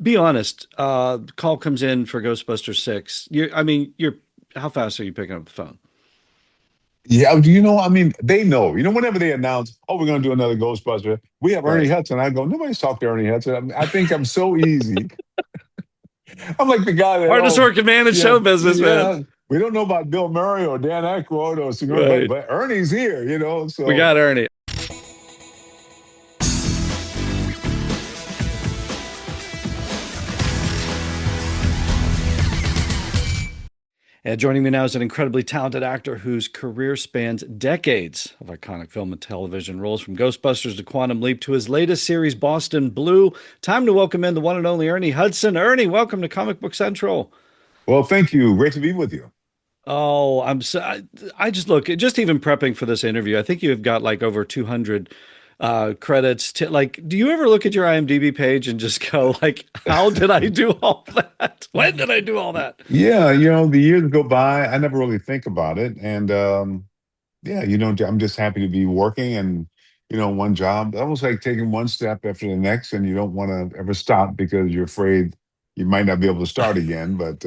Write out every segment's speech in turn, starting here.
Be honest. Call comes in for Ghostbusters 6. You're how fast are you picking up the phone? Yeah, I mean, they know. Whenever they announce, "Oh, we're going to do another Ghostbuster," we have Ernie Right. Hudson. I go, nobody's talked to Ernie Hudson. I think I'm so easy. I'm like the guy that, Hardest oh, working man in yeah, show business, man. yeah. We don't know about Bill Murray or Dan Aykroyd or Sigourney, but Right. but Ernie's here. We So got Ernie. And joining me now is an incredibly talented actor whose career spans decades of iconic film and television roles, from Ghostbusters to Quantum Leap to his latest series, Boston Blue. Time to welcome in the one and only Ernie Hudson. Ernie, welcome to Comic Book Central. well, thank you. Great to be with you. Oh, I just look, just even prepping for this interview, I think you've got like over 200 credits to like, do you ever look at your IMDb page and just go like, how did I do all that? When did I do all that? Yeah, the years go by. I never really think about it, and yeah, I'm just happy to be working and one job, almost like taking one step after the next, and you don't want to ever stop because you're afraid you might not be able to start again. But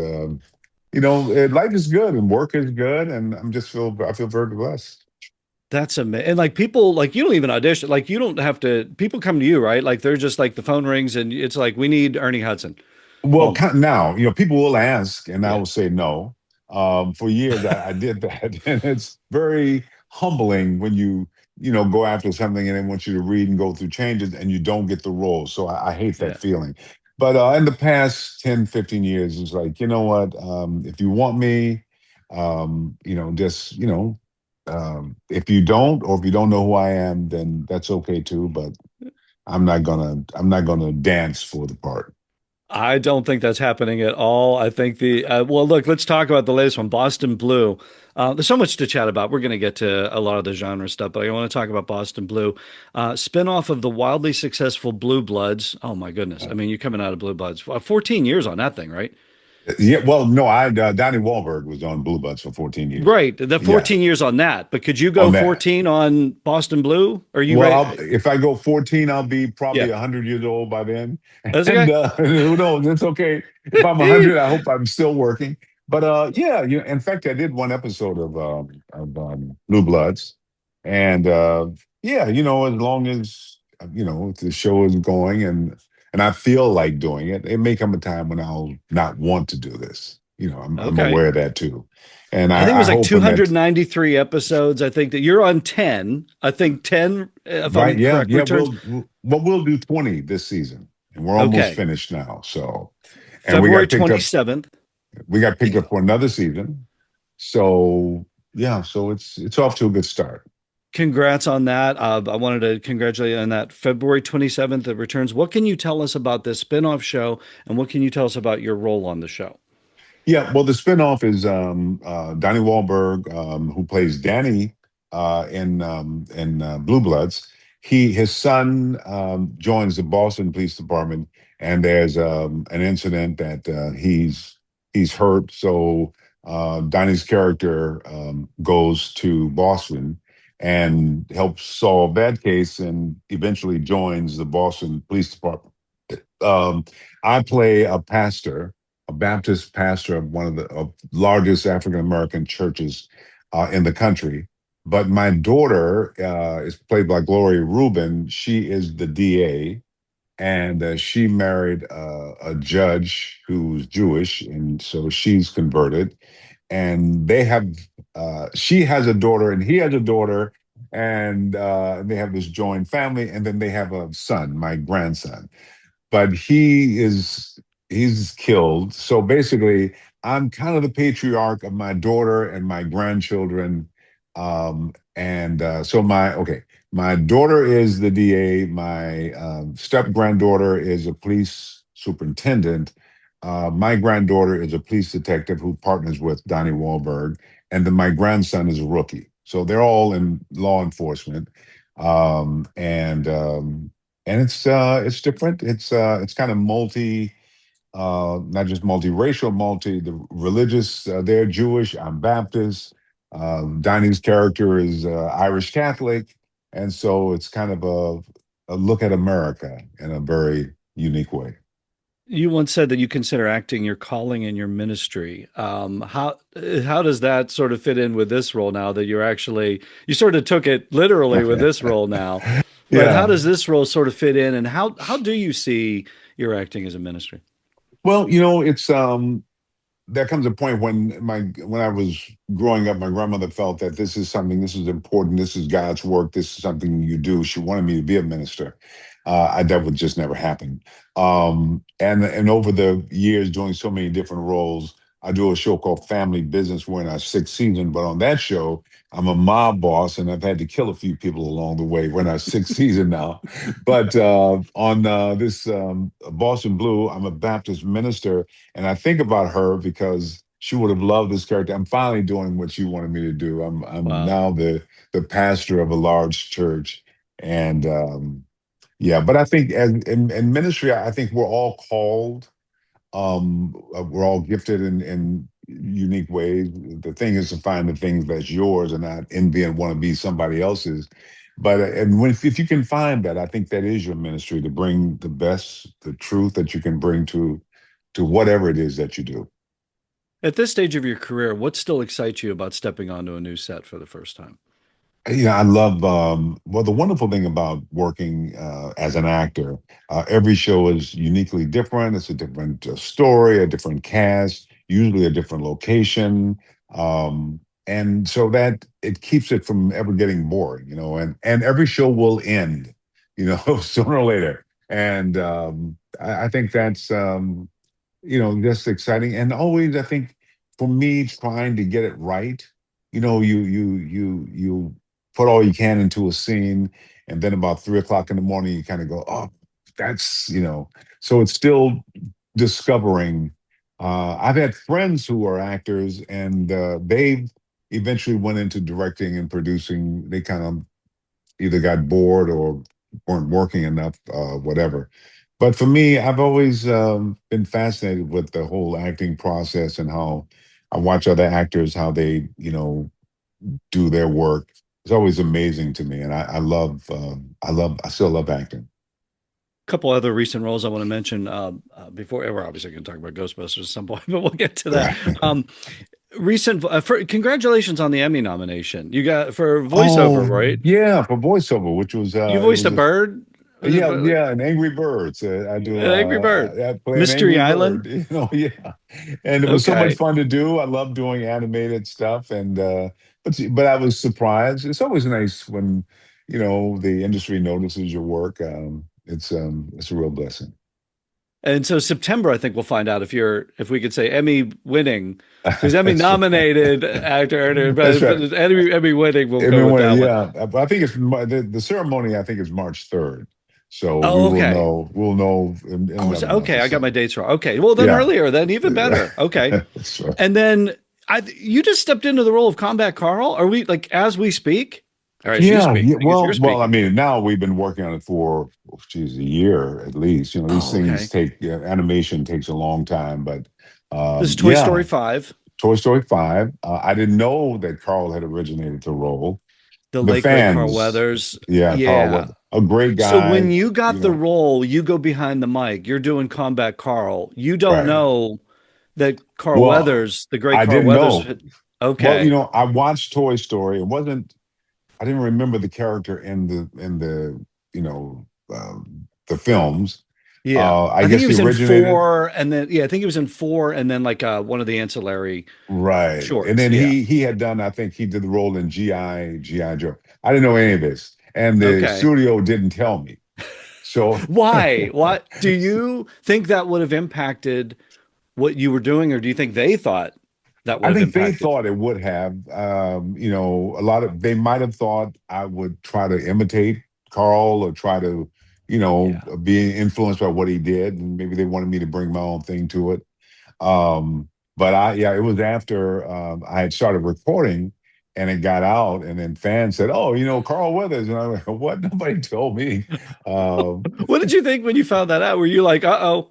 life is good and work is good, and I feel very blessed. That's amazing. And like people, like you don't even audition. Like you don't have to. People come to you, right? Like they're just like the phone rings and it's like we need Ernie Hudson. Well, Boom. now, people will ask, and I Yeah. will say no. For years, I did that, and it's very humbling when go after something and they want you to read and go through changes, and you don't get the role. So I hate that Yeah. feeling. But in the past 10, 15 years, it's like, you know what? If you want me, just, if you don't, or if you don't know who I am, then that's okay too. But I'm not gonna dance for the part. I don't think that's happening at all. I think well, look, let's talk about the latest one, Boston Blue. There's so much to chat about. We're going to get to a lot of the genre stuff, but I want to talk about Boston Blue, spinoff of the wildly successful Blue Bloods. Oh my goodness! I mean, you're coming out of Blue Bloods, 14 years on that thing, right? Yeah, well, no, I Donnie Wahlberg was on Blue Bloods for 14 years. Right, the Yeah, 14 years on that. But could you go on that. 14 on Boston Blue? Are you Well, ready? if I go 14, I'll be probably Yeah, 100 years old by then. that's And okay. who knows? It's okay. If I'm 100, I hope I'm still working. But yeah, in fact, I did one episode of Blue Bloods. And yeah, as long as the show is going and I feel like doing it, it may come a time when I'll not want to do this. I'm Okay. aware of that too. And I think it I was like hope when that 293 episodes. I think that you're on 10. I think 10, if right, I'm yeah, correct, yeah, returns. we'll do 20 this season, and we're almost Okay. finished now. So, and February 27th. we got picked up for another season. So yeah, so it's off to a good start. Congrats on that. I wanted to congratulate you on that. February 27th, it returns. What can you tell us about this spinoff show? And what can you tell us about your role on the show? Yeah, well, the spinoff is Donnie Wahlberg, who plays Danny in Blue Bloods. His son joins the Boston Police Department, and there's an incident that he's hurt. So Donnie's character goes to Boston and helps solve that case, and eventually joins the Boston Police Department. Um, I play a pastor, a Baptist pastor of one of the largest African American churches in the country. But my daughter is played by Gloria Rubin. She is the DA, and she married a judge who's Jewish, and so she's converted. And she has a daughter, and he has a daughter, and they have this joint family, and then they have a son, my grandson, but he's killed. So basically, I'm kind of the patriarch of my daughter and my grandchildren. And so my daughter is the DA. My step granddaughter is a police superintendent. My granddaughter is a police detective who partners with Donnie Wahlberg, and then my grandson is a rookie. So they're all in law enforcement. And it's different. It's kind of not just multiracial, the religious. They're Jewish. I'm Baptist. Donnie's character is Irish Catholic, and so it's kind of a look at America in a very unique way. You once said that you consider acting your calling and your ministry. How does that sort of fit in with this role now that you're actually you sort of took it literally with this role now, but how Yeah. does this role sort of fit in, and how do you see your acting as a ministry? Well, it's there comes a point when I was growing up, my grandmother felt that this is important, this is God's work, this is something you do. She wanted me to be a minister. That would just never happen. And over the years, doing so many different roles, I do a show called Family Business. We're in our sixth season, but on that show, I'm a mob boss, and I've had to kill a few people along the way. We're in our sixth season now. But on this Boston Blue, I'm a Baptist minister, and I think about her because she would have loved this character. I'm finally doing what she wanted me to do. I'm Wow. now the pastor of a large church, and yeah. But I think as in ministry, I think we're all called. We're all gifted in unique ways. The thing is to find the things that's yours and not envy and want to be somebody else's. But and when if you can find that, I think that is your ministry to bring the best, the truth that you can bring to whatever it is that you do. At this stage of your career, what still excites you about stepping onto a new set for the first time? I love, well, the wonderful thing about working as an actor, every show is uniquely different. It's a different story, a different cast, usually a different location. And so that it keeps it from ever getting boring, and every show will end, sooner or later. And I think that's, just exciting. And always, I think for me, trying to get it right, you put all you can into a scene, and then about 3 o'clock in the morning, you kind of go, oh, that's. So it's still discovering. I've had friends who are actors, and they eventually went into directing and producing. They kind of either got bored or weren't working enough, whatever. But for me, I've always been fascinated with the whole acting process and how I watch other actors, how they, do their work. It's always amazing to me, and I still love acting. Couple other recent roles I want to mention before we're obviously going to talk about Ghostbusters at some point, but we'll get to that. Right. Congratulations on the Emmy nomination. You got for voiceover, Oh right? yeah, for voiceover, which was You it voiced was a bird. Was it yeah, like yeah, an Angry Birds. I do. an Angry Bird? I play an Mystery Angry Island. Bird. Yeah, and it was so much Okay. fun to do. I love doing animated stuff, and but I was surprised. It's always nice when the industry notices your work. It's a real blessing. And so September, I think we'll find out if we could say Emmy winning, because Emmy That's right. nominated actor, That's but right. Emmy winning, we'll go with Everyone, that one. yeah. I think the ceremony. I think is March 3rd, so we Oh, will okay. know. We'll know in Oh, another month okay. or I got my so. dates wrong. Okay. Well, then Yeah, earlier, then even yeah. better. Okay. That's right. And then you just stepped into the role of Combat Carl. Are we like as we speak? Or as you Yeah, speak? yeah. I guess you're Well. I speaking. mean, now we've been working on it for, geez, a year at least. These Oh, things okay. take animation takes a long time, but This is Toy Story yeah. 5, Toy Story 5. I didn't know that Carl had originated the role. the The late great Carl fans, Weathers. yeah, Carl Yeah. was a great So when guy. you got You the know, role, you go behind the mic. You're doing Combat Carl. You don't right. know that Carl Well, Weathers, the great I Carl didn't Weathers. know. Well, Okay. I watched Toy Story. It wasn't. I didn't remember the character in the films. Yeah. I I think he guess he was in originated. 4 and then yeah, I think he was in 4 and then like one of the ancillary Right. And shorts. then Yeah. he had done, I think he did the role in GI Joe. I didn't know any of this. And the Okay. studio didn't tell me. So Why? What do you think that would have impacted what you were doing, or do you think they thought that would I have think they impacted? thought it would have. A lot of they might have thought I would try to imitate Carl or try to, Yeah. be influenced by what he did. And maybe they wanted me to bring my own thing to it. But yeah, it was after I had started recording and it got out, and then fans said, "Oh, Carl Weathers," and I'm like, "What? Nobody told me." Um, What did you think when you found that out? Were you like, uh-oh,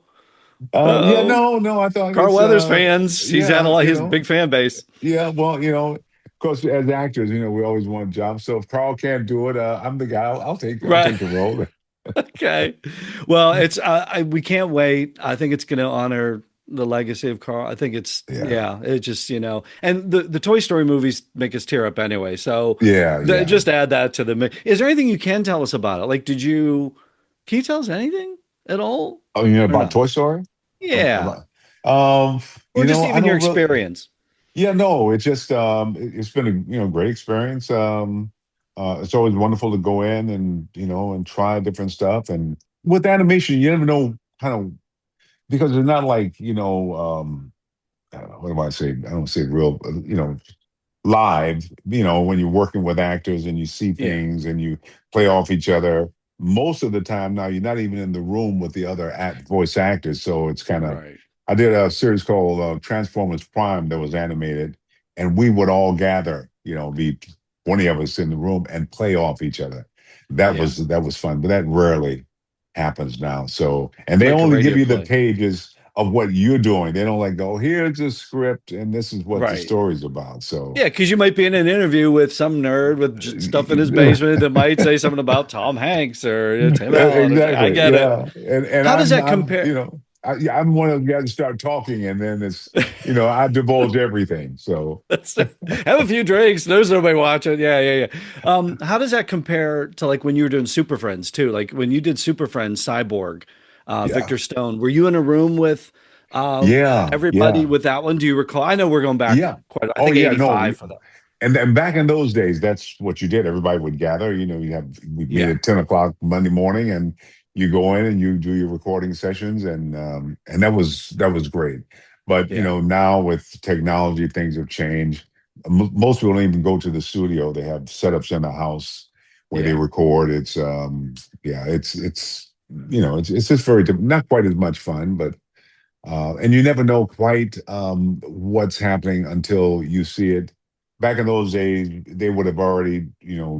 yeah, uh-oh, no, I thought Carl it's Weathers fans? He's had a yeah, lot, he's a big fan base. yeah. Well, of course, as actors, we always want jobs. So if Carl can't do it, I'm the guy. I'll take Right. the role. Okay. Well, we can't wait. I think it's going to honor the legacy of Carl. I think it's Yeah. yeah, it just, and the Toy Story movies make us tear up anyway. So Yeah, yeah. just add that to the mix. Is there anything you can tell us about it? Like, can you tell us anything at all Oh, you know or about not? Toy Story? Yeah. About, um, Or just I even your don't really. experience. Yeah, no, it's just it's been a great experience. It's always wonderful to go in and and try different stuff. And with animation, you never know kind of because it's not like I don't know, what do I say? I don't say real, live, when you're working with actors and you see Yeah. things and you play off each other. Most of the time now, you're not even in the room with the other voice actors. So it's kind of, Right. I did a series called Transformers Prime that was animated, and we would all gather, be 20 of us in the room and play off each other. Yeah. That was fun, but that rarely happens now. So, and they Like a only give radio you the play. pages of what you're doing. They don't like go, here's a script and this is what the Right. story's about. So Yeah, because you might be in an interview with some nerd with stuff in his basement that might say something about Tom Hanks or Tim Allen. I exactly, get it. yeah. And How does that I'm compare? yeah, I'm one of the guys who start talking, and then it's I divulge everything. So Have a few drinks. There's nobody watching. Yeah, yeah, yeah. How does that compare to like when you were doing Super Friends too? Like when you did Super Friends, Cyborg, yeah, Victor Stone. Were you in a room with everybody yeah. with that one? Do you recall? I know we're going back Yeah. quite. I Oh think yeah, no. 85 for that. And then back in those days, that's what you did. Everybody would gather. We'd meet Yeah, at 10 o'clock Monday morning, and you go in and you do your recording sessions, and that was great. But yeah, now with technology, things have changed. Most people don't even go to the studio. They have setups in the house where they yeah. record. Yeah, it's just very not quite as much fun, but and you never know quite what's happening until you see it. Back in those days, they would have already,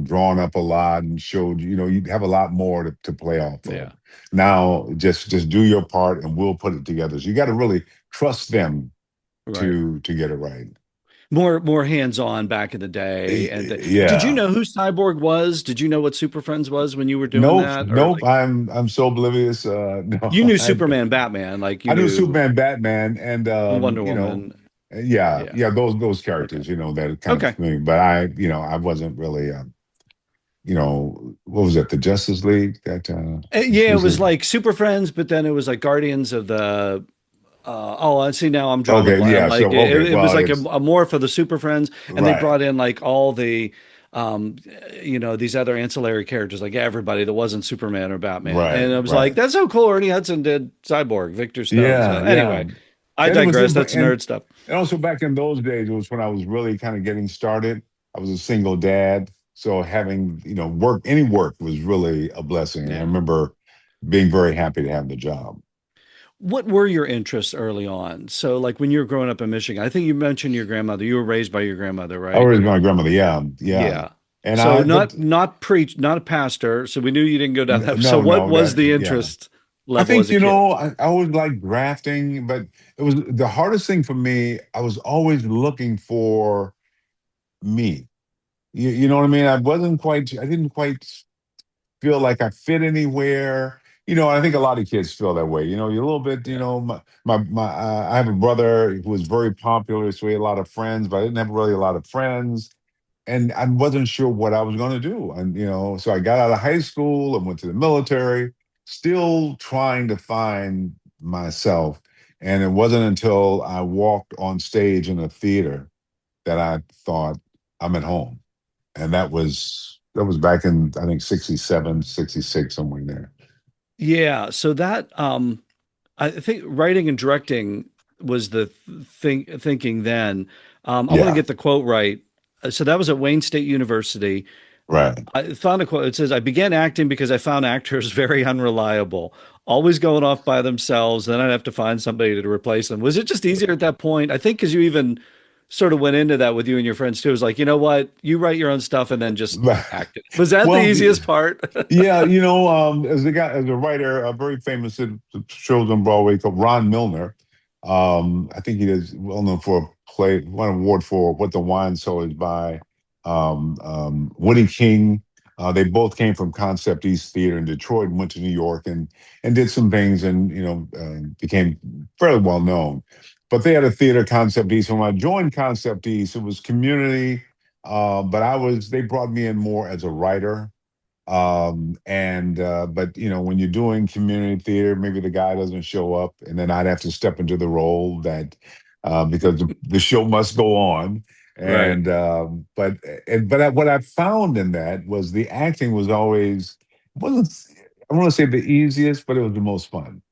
drawn up a lot and showed, you'd have a lot more to play off of. Yeah. Now, just do your part and we'll put it together. So you got to really trust them Right. to get it right. More hands-on back in the day. And did you Yeah. know who Cyborg was? Did you know what Super Friends was when you were doing Nope, that? Or nope. like I'm so oblivious. you No, knew Superman, Batman, like you I knew knew Superman, Batman, and Wonder Woman. yeah, Yeah. yeah, those Okay. characters, that are kind of Okay. familiar. But I wasn't really, what was it? The Justice League? That Yeah, it was was it? like Super Friends, but then it was like Guardians of the oh, I see now I'm drawing a Okay, blank. yeah. Like So okay, it was well, like it's a morph of the Super Friends, and they right, brought in like all the um these other ancillary characters, like everybody that wasn't Superman or Batman. right, And I was like, right. that's so cool. Ernie Hudson did Cyborg, Victor Stone. So Yeah, yeah. anyway, I And it was, digress. That's nerd stuff. and also back in those days, it was when I was really kind of getting started. I was a single dad, so having any work was really a blessing. And I Yeah. remember being very happy to have the job. What were your interests early on? So, like when you were growing up in Michigan, I think you mentioned your grandmother. You were raised by your grandmother, I right? was my grandmother. Yeah, yeah. Yeah. And So but not a pastor. So we knew you didn't go down that. So no, what no, was that the yeah. interest I level as think a kid? I always liked grafting, but it was the hardest thing for me. I was always looking for me. You know what I mean? I didn't quite feel like I fit anywhere. I think a lot of kids feel that way. You're a little bit, Yeah. I have a brother who was very popular, so he had a lot of friends, but I didn't have really a lot of friends. And I wasn't sure what I was going to do. And, so I got out of high school and went to the military, still trying to find myself. And it wasn't until I walked on stage in a theater that I thought I'm at home. And that was back in I think 67, 66, somewhere in there. Yeah. So that I think writing and directing was the thinking then. I want to Yeah, get the quote right. So that was at Wayne State University. right. I found a quote. It says, I began acting because I found actors very unreliable, always going off by themselves. Then I'd have to find somebody to replace them. Was it just easier at that point? I think because you even sort of went into that with you and your friends too. It was like, you know what? You write your own stuff and then just act it. Was that the Well, easiest part? yeah, as a writer, a very famous shows on Broadway called Ron Milner. I think he is well known for a play, won an award for What the Wine Soul is by Woody King. They both came from Concept East Theater in Detroit and went to New York and did some things and became fairly well known. But they had a theater, Concept East. When I joined Concept East, it was community, but they brought me in more as a writer. And but when you're doing community theater, maybe the guy doesn't show up, and then I'd have to step into the role that because the show must go on. Right. And what I found in that was the acting was always wasn't I want to say the easiest, but it was the most fun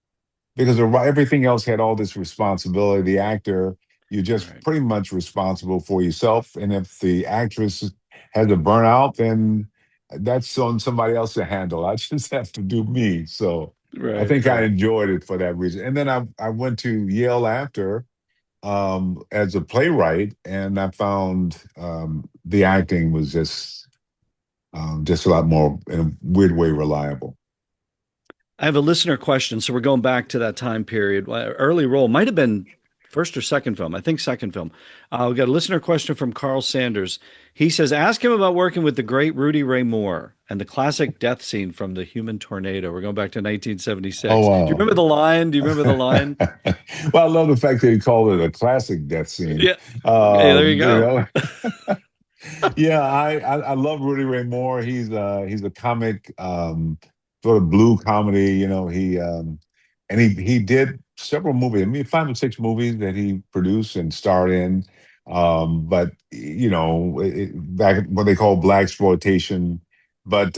because everything else had all this responsibility. The actor, you're just Right. pretty much responsible for yourself. And if the actress has a burnout, then that's on somebody else to handle. I just have to do me. So I Right. think I Right. enjoyed it for that reason. And then I went to Yale after as a playwright, and I found the acting was just a lot more in a weird way reliable. I have a listener question, so we're going back to that time period. Early role might have been first or second film. I think second film. We got a listener question from Carl Sanders. He says, "Ask him about working with the great Rudy Ray Moore and the classic death scene from The Human Tornado." We're going back to Oh 1976. Do you wow. remember the line? Do you remember the line? Well, I love the fact that he called it a classic death scene. Yeah. Hey, there you You go. know, yeah, I love Rudy Ray Moore. He's a comic, sort of blue comedy. He did several movies. I mean, 5 or 6 movies that he produced and starred in. But back what they call black exploitation. But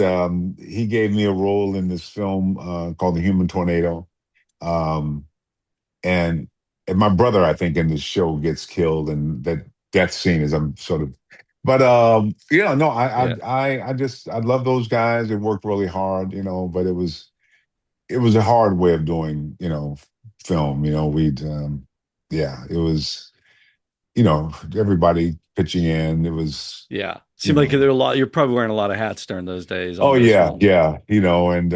he gave me a role in this film called The Human Tornado. Um, and and my brother, I think, in the show gets killed, and that death scene is I'm sort of. But yeah, no, Yeah. I love those guys. They worked really hard, but it was a hard way of doing film. We'd yeah, it was everybody pitching in. It was Yeah. you Seemed like there know were a lot. You're probably wearing a lot of hats during those days on Oh those yeah, films. yeah, and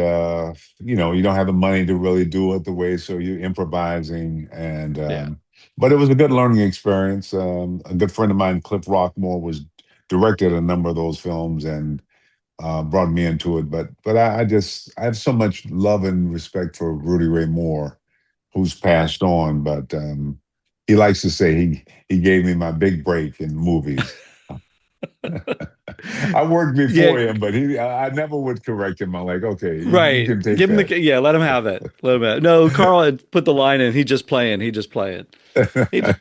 you don't have the money to really do it the way, so you're improvising, and Yeah. but it was a good learning experience. A good friend of mine, Cliff Rockmore, was directed a number of those films and brought me into it. But I have so much love and respect for Rudy Ray Moore, who's passed on, but he likes to say he gave me my big break in movies. I worked Yeah. before him, but I never would correct him. I'm like, okay, you Right. can take Give him that. the yeah, let him have it. Let him have it. No, Carl had put the line in. He just playing. He just playing. He just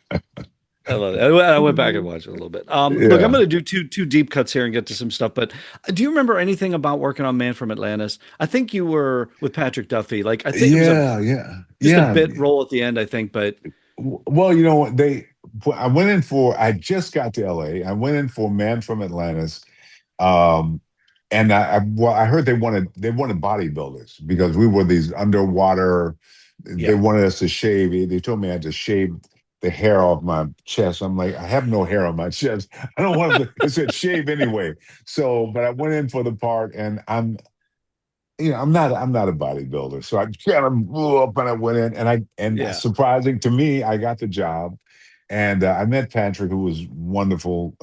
I love it. I went back and watched it a little bit. Look, I'm Yeah, going to do two deep cuts here and get to some stuff. But do you remember anything about working on Man from Atlantis? I think you were with Patrick Duffy. Like I think it was a yeah, yeah, just a yeah. bit role at the end. I think, but Well, I went in for. I just got to LA. I went in for Man from Atlantis. Um, and I heard they wanted bodybuilders because we were these underwater. They yeah, wanted us to shave. They told me I had to shave the hair off my chest. I'm like, I have no hair on my chest. I don't want to. It said shave anyway. So, but I went in for the part, and I'm not a bodybuilder. So I kind of blew up and I went in, and yeah. surprising to me, I got the job, and I met Patrick, who was wonderful.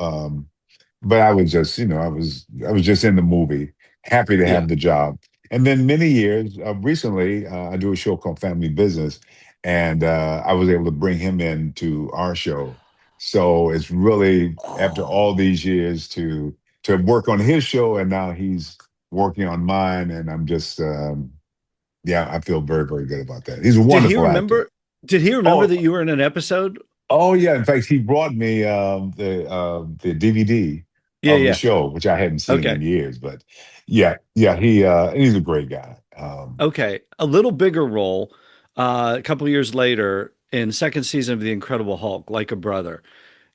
But I was just, I was just in the movie, happy to Yeah. have the job. And then many years, recently, I do a show called Family Business, and I was able to bring him in to our show. So it's really after all Oh, these years to work on his show, and now he's working on mine, and I'm just, yeah, I feel very, very good about that. He's a did he wonderful actor. remember? Did he remember Oh, that you were in an episode? Oh yeah, in fact, he brought me the DVD Yeah, of the yeah. show, which I hadn't seen Okay. in years. But yeah, yeah, he's a great guy. Okay. A little bigger role, a couple years later in second season of The Incredible Hulk, like a brother.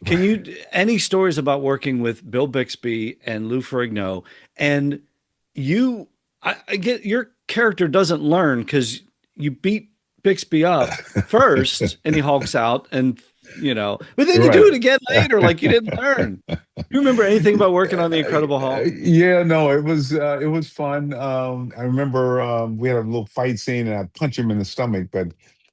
Can you any stories about working with Bill Bixby and Lou Ferrigno? And you, I get your character doesn't learn because you beat Bixby up first, and he hulks out, and but then you do Right. it again later, like you didn't learn. You remember anything about working on the Incredible Hulk? Yeah, no, it was fun. I remember we had a little fight scene, and I punched him in the stomach. But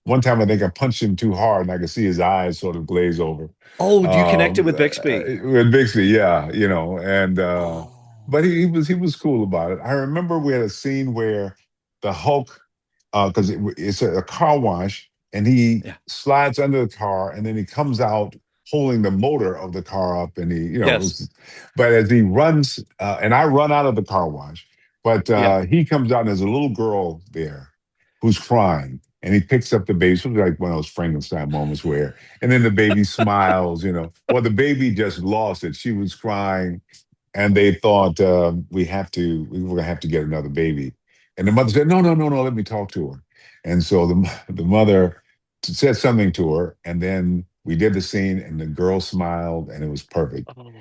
one time, I think I punched him too hard, and I could see his eyes sort of glaze over. Oh, do you connect it with Bixby? With Bixby, yeah, and Oh. but he was cool about it. I remember we had a scene where the Hulk, because it's a car wash, and he Yeah. slides under the car, and then he comes out holding the motor of the car up, and Yes. but as he runs, and I run out of the car wash, but Yeah. he comes out, and there's a little girl there who's crying. And he picks up the baby. So it's like one of those Frankenstein moments where, and then the baby smiles, Well, the baby just lost it. She was crying, and they thought we were gonna have to get another baby. And the mother said, "No, no, no, no, let me talk to her." And so the mother said something to her, and then we did the scene, and the girl smiled, and it was perfect. Oh.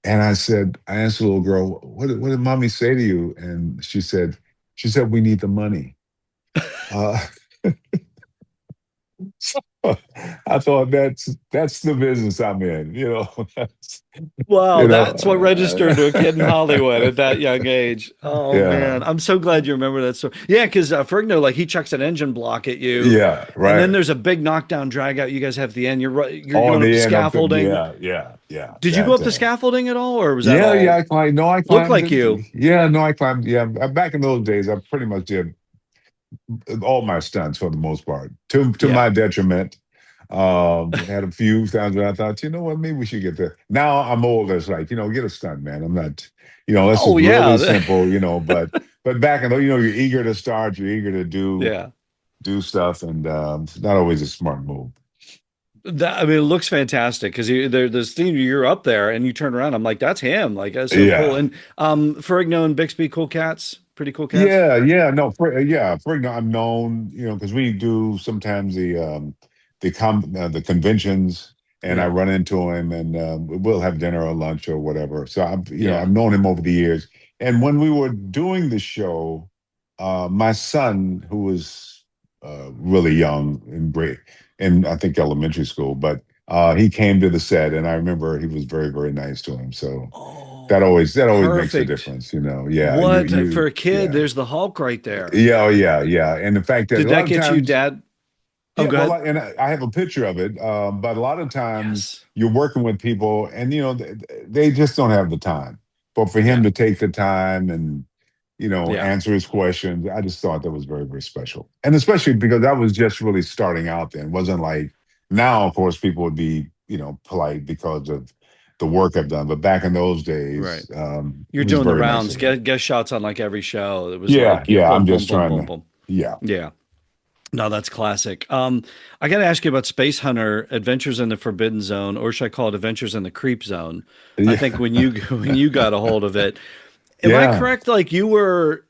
And I asked the little girl, what did mommy say to you? And she said, we need the money. Uh, so I thought that's the business I'm in, Wow, you know, that's what registered to a kid in Hollywood at that young age. Oh yeah, man, I'm so glad you remember that story. Yeah, because Ferrigno, like he chucks an engine block at you, yeah, and then right. there's a big knockdown drag out you guys have at the end. You're On going up the the end up the scaffolding. yeah, yeah, yeah. Did you go That up the scaffolding at all, or was that yeah, yeah, all I climbed. No, I look climbed like it. you? Yeah, no, I climbed. Yeah, back in those days, I pretty much did all my stunts for the most part, to Yeah. my detriment. Had a few times where I thought, you know what, maybe we should get there. Now I'm older. It's like, get a stunt, man. I'm not, this Oh is really yeah. simple, but back in the, you're eager to start, you're eager to Yeah. do stuff, and it's not always a smart move. That, I mean, it looks fantastic because there's theme you're up there and you turn around. I'm like, that's him. Like that's so cool. Yeah. And Ferrigno and Bixby, cool cats, pretty cool cats. Yeah, yeah, no, I'm known, because we do sometimes the conventions, and I Yeah. run into him, and we'll have dinner or lunch or whatever. So I've Yeah. known him over the years. And when we were doing the show, my son, who was really young and great, in I think elementary school, but he came to the set, and I remember he was very, very nice to him. So that Oh, always makes a perfect. difference. Yeah, What for a kid? yeah. There's the Hulk right there. Yeah, oh, yeah, yeah. And the fact that Did a lot that of get you, times, Dad? Oh, yeah, go well, ahead. and I have a picture of it, but a lot of times Yes. you're working with people, and they just don't have the time. But for him Yeah. to take the time and Yeah. answer his questions, I just thought that was very, very special. And especially because I was just really starting out then. It wasn't like now, of course, people would be polite because of the work I've done. But back in those Right. days, it You're was doing the very nice rounds, of him. guest shots on like every show. It was Yeah, like, yeah. boom, I'm boom, just boom, trying boom, to. boom. Yeah. Yeah. No, that's classic. I got to ask you about Space Hunter: Adventures in the Forbidden Zone, or should I call it Adventures in the Creep Zone? I Yeah. think when you when you got a hold of it, am I Yeah. correct? Like you were,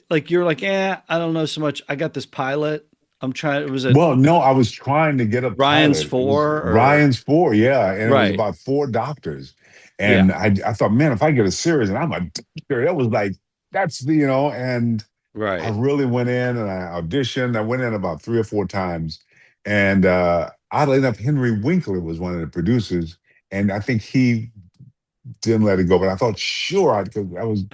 like you're like, I don't know so much. I got this pilot. I'm trying. Was it Well, no, I was trying to get a Ryan's pilot. It was four or Ryan's Four, yeah, and it was right? about four doctors. Yeah, And I thought, man, if I get a series and I'm a doctor, that was like that's and I right. really went in and I auditioned. I went in about three or four times, and oddly enough, Henry Winkler was one of the producers, and I think he didn't let it go. But I thought, sure, because I was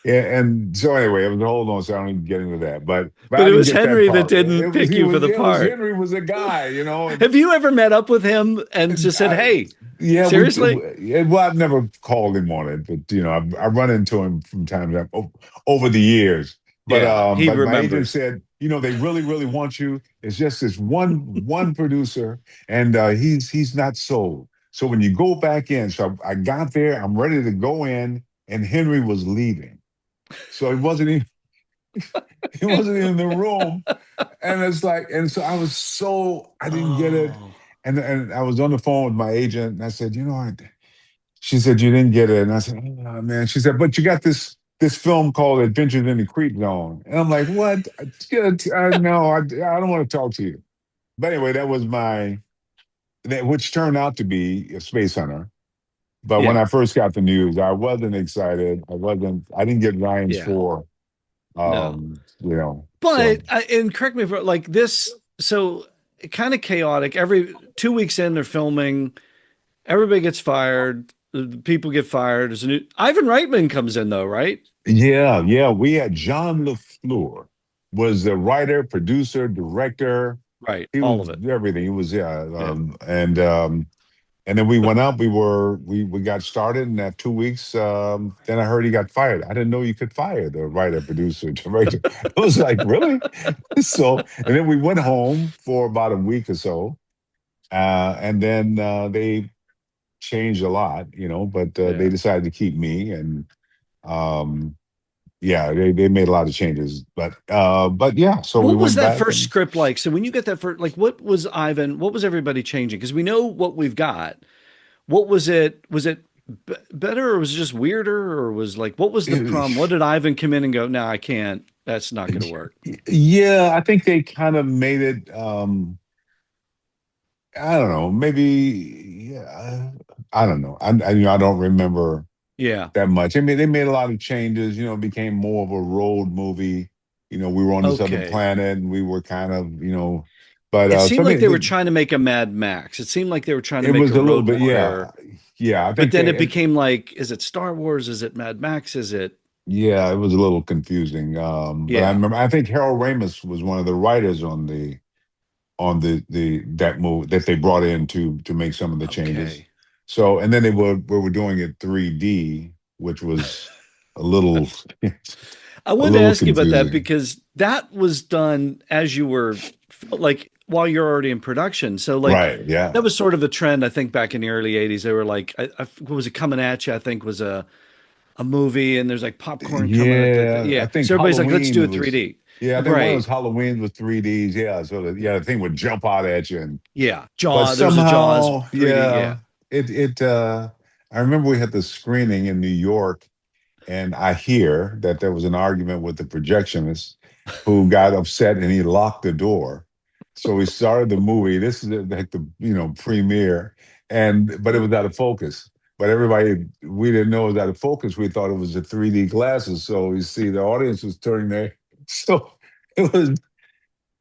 yeah, and so anyway, it was a whole long. So I don't even get into that, but But I it didn't was get that Henry that part. didn't pick you for the It was part. Henry was a guy, and Have you ever met up with him and just said, I, "Hey, yeah, seriously?" well, I've never called him on it, but I run into him from time to time over the years. But Yeah, he my agent remembers. said, they really, really want you. It's just this one producer, and he's not sold. So when you go back in, so I got there, I'm ready to go in, and Henry was leaving. So he wasn't in the room. And it's like, and so I didn't get it. Oh, And I was on the phone with my agent, and I said, she said, you didn't get it. And I said, oh man. She said, but you got this film called Adventures in the Creep Zone. And I'm like, what? No, I don't want to talk to you. But anyway, that was which turned out to be a Space Hunter. But when yeah, I first got the news, I wasn't excited. I didn't get Ryan's yeah. four. No, So but and correct me if like this. So kind of chaotic. Every 2 weeks in, they're filming. Everybody gets fired. The people get fired. There's a new Ivan Reitman comes in though, right? yeah, yeah, we had John LaFleur was the writer, producer, director. Right, He all of was it. everything. He was, yeah, Yeah. and And then we went up. We got started, and at 2 weeks, then I heard he got fired. I didn't know you could fire the writer, producer, director. I was like, really? So, and then we went home for about a week or so, and then they changed a lot, but they Yeah. decided to keep me, and um, yeah, they made a lot of changes. But yeah, so we What was went that back first and script like? So when you get that first, like, what was Ivan? What was everybody changing? Because we know what we've got. What was it? Was it better, or was it just weirder, or was like, what was the problem? What did Ivan come in and go? No, I can't. That's not going to work. yeah, I think they kind of made it. I don't know, maybe yeah, I don't know. I don't remember Yeah. that much. I mean, they made a lot of changes. It became more of a road movie. We were on this other Okay. planet, and we were kind of, but It so seemed like they were they trying to make a Mad Max. It seemed like they were trying to it make was a a little Road bit, Warrior, yeah, yeah. I but think then it they, became like, is it Star Wars? Is it Mad Max? Is it? yeah, it was a little confusing. But I Yeah. remember, I think Harold Ramis was one of the writers on the that movie that they brought in to make some of the changes. Okay. So, and then we were doing it 3D, which was a little I a wanted to little ask you about that confusing. because that was done as you were like while you're already in production. So like Right. Yeah. that was sort of a trend, I think, back in the early '80s. They were like, what was it, Coming At You? I think was a movie, and there's like popcorn coming at Yeah. I yeah. think So everybody's like, let's do Halloween it was, 3D. yeah, I think one of those Right. Halloween was 3Ds. Yeah. So yeah, the thing would jump out at you. Yeah. But There was a Jaws somehow, 3D. Yeah. yeah, I remember we had the screening in New York. And I hear that there was an argument with the projectionist who got upset and he locked the door. So we started the movie. This is like the premiere, and but it was out of focus. But everybody, we didn't know it was out of focus. We thought it was the 3D glasses. So you see, the audience was turning their. So it was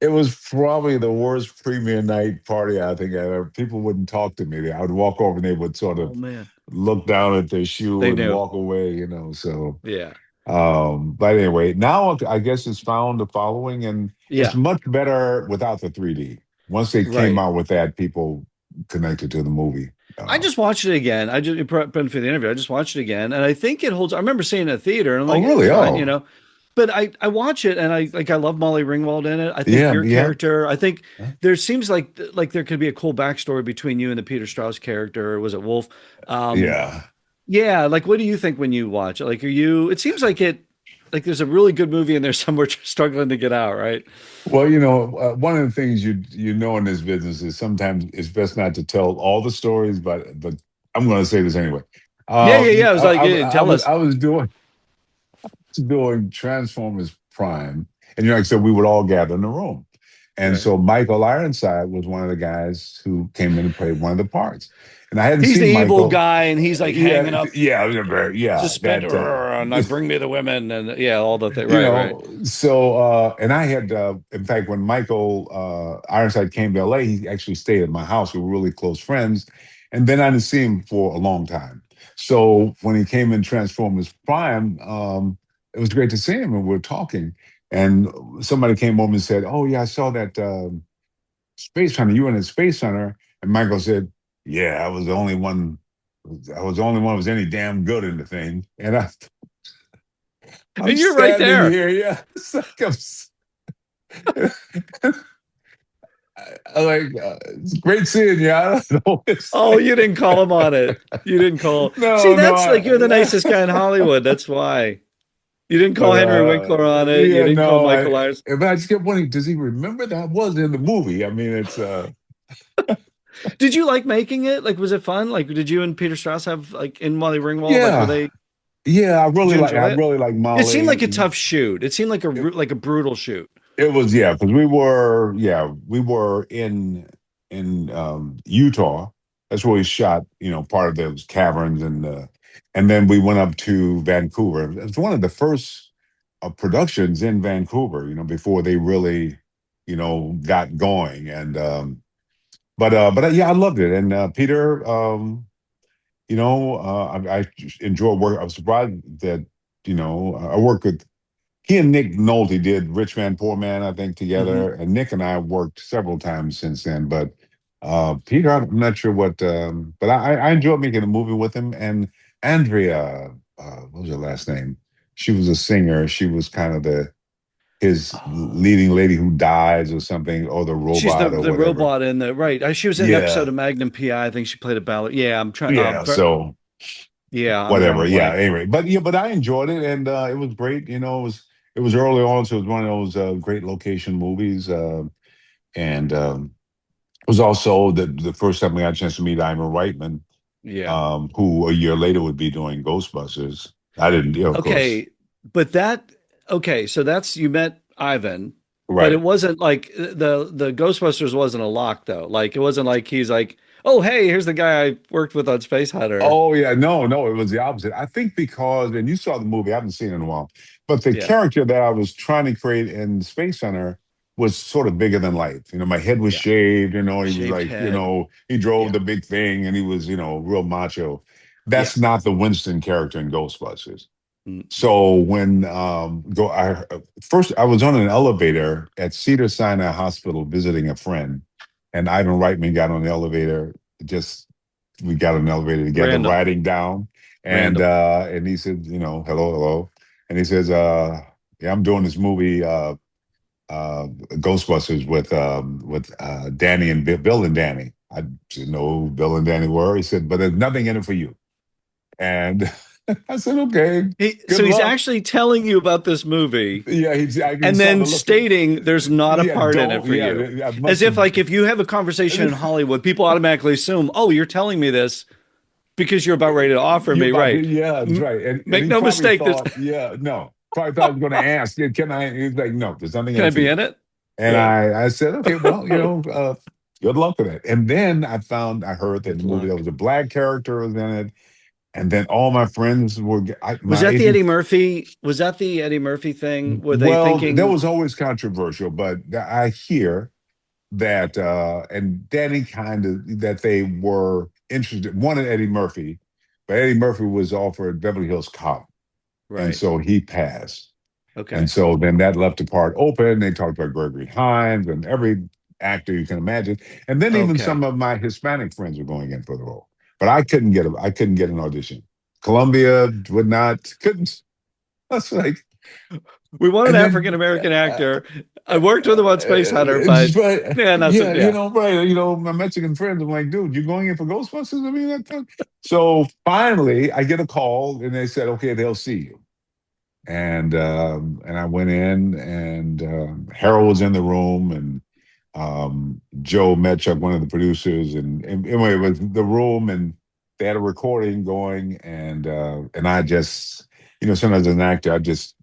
it was probably the worst premiere night party I think I ever. People wouldn't talk to me. I would walk over and they would sort Oh of man. look down at their shoe They and knew. walk away. So, Yeah. but anyway, now I guess it's found a following, and it's Yeah. much better without the 3D. Once they came Right. out with that, people connected to the movie. I just watched it again. I just been for the interview. I just watched it again, and I think it holds. I remember seeing it in a theater, and I'm Oh, like, it really? was fine. Oh, But I watch it, and I love Molly Ringwald in it. I think yeah, your yeah, character. I think there seems like there could be a cool backstory between you and the Peter Strauss character. Or was it Wolf? Um, yeah. yeah. Like, what do you think when you watch it? Like, are you? It seems like it. Like, there's a really good movie, and there's somewhere struggling to get out. Right? Well, one of the things you know in this business is sometimes it's best not to tell all the stories, but I'm going to say this anyway. Yeah. Yeah. Yeah. I was like, I tell was us. I was doing Transformers Prime, and like I said, we would all gather in the room, and Right. so Michael Ironside was one of the guys who came in and played one of the parts, and I hadn't He's the seen evil Michael. guy, and he's like Yeah, hanging up yeah, suspended, that. and like bring me the women, and yeah, all the thing. Right. Right. So and I had in fact when Michael Ironside came to LA, he actually stayed at my house. We were really close friends, and then I didn't see him for a long time. So when he came in Transformers Prime, it was great to see him, and we were talking. And somebody came over and said, "Oh yeah, I saw that Space Hunter. You were in a Space Hunter." And Michael said, "Yeah, I was the only one. I was the only one who was any damn good in the thing." And I'm And you're right standing there. here, yeah. It's like I'm like, it's great seeing you. I don't know. It's Oh, like, you didn't call him on it. You didn't call. See, no, no, that's like you're the nicest guy in Hollywood. That's why you didn't call but Henry Winkler on it. You yeah, didn't call no, Michael Myers. but I just kept wondering, does he remember that was in the movie? I mean, it's Did you like making it? Like, was it fun? Like, did you and Peter Strauss have like in Molly Ringwald? Like, were yeah, they? yeah. Did you I enjoy it? really like It seemed Molly. like a tough shoot. It seemed like It, like a brutal shoot. it was yeah, because we were in Utah. That's where we shot, part of those caverns, and then we went up to Vancouver. It was one of the first productions in Vancouver, before they really, got going. And but yeah, I loved it. And Peter, I enjoy work. I was surprised that I worked with he and Nick Nolte did Rich Man Poor Man, I think, Hmm. together. And Nick and I worked several times since then. But Peter, I'm not sure what, but I enjoyed making a movie with him. And Andrea, what was her last name? She was a singer. She was kind of the his Oh, leading lady who dies or something, or the she's robot or the whatever. robot in the right. She was in an episode Yeah, of Magnum PI. I think she played a ballad. Yeah, I'm trying. yeah. So Yeah, I'm drawing whatever. a Yeah. blank. Anyway, but yeah, but I enjoyed it, and it was great. It was early on, so it was one of those great location movies, and it was also the first time we got a chance to meet Ivan Reitman, Yeah. who a year later would be doing Ghostbusters. I didn't, of course, Okay, but that okay, so that's you met Ivan, but it right. wasn't like the Ghostbusters wasn't a lock though. Like it wasn't like he's like, "Oh, hey, here's the guy I worked with on Spacehunter." Oh yeah, no, no, it was the opposite. I think because, and you saw the movie, I haven't seen it in a while, but the Yeah. character that I was trying to create in Space Center was sort of bigger than life. My head was Yeah. shaved, he was Shaved like, head. he drove Yeah. the big thing and he was, real macho. Yeah. That's not the Winston character in Ghostbusters. Mm-mm. So when go I first I was on an elevator at Cedar-Sinai Hospital visiting a friend, and Ivan Reitman got on the elevator. Just we got on the elevator together, Random. riding down, Random. and he said, hello, hello, and he says, yeah, I'm doing this movie, Ghostbusters with Danny and Bill and Danny. I didn't know who Bill and Danny were. He said, but there's nothing in it for you. And I said, okay, good So he's luck. actually telling you about this movie Yeah, he and saw the then look. stating there's not a Yeah, part in it don't. for Yeah, you. I must As if have. like if you have a conversation in Hollywood, people automatically assume, "Oh, you're telling me this because you're about ready to offer You me," about to, right? yeah, that's right. And Make he no probably mistake, there's thought, yeah, no, probably thought I was going to ask, yeah, can I? He's like, no, there's nothing in can I it for be you. in it? And Yeah. I said, okay, well, good luck with it. And then I heard that in Good the movie there luck. was a black character was in it, and then all my friends were Was my that the agent. Eddie Murphy? Was that the Eddie Murphy thing? Were they Well, that thinking, was always controversial, but I hear that and Danny kind of that they were interested wanted Eddie Murphy, but Eddie Murphy was offered Beverly Hills Cop, and right? so he passed. And Okay. so then that left the part open. They talked about Gregory Hines and every actor you can imagine, and then even some Okay. of my Hispanic friends were going in for the role, but I couldn't get an audition. Columbia would not couldn't. I was like, We want an and African then American actor. I worked with him on Space Hunter, but right, yeah, not so, yeah, yeah. right. My Mexican friends, I'm like, dude, you're going in for Ghostbusters? I mean, so finally, I get a call, and they said, okay, they'll see you. And I went in, and Harold was in the room, and Joe Metchuk, one of the producers, and anyway, it was the room, and they had a recording going, and I just, sometimes as an actor,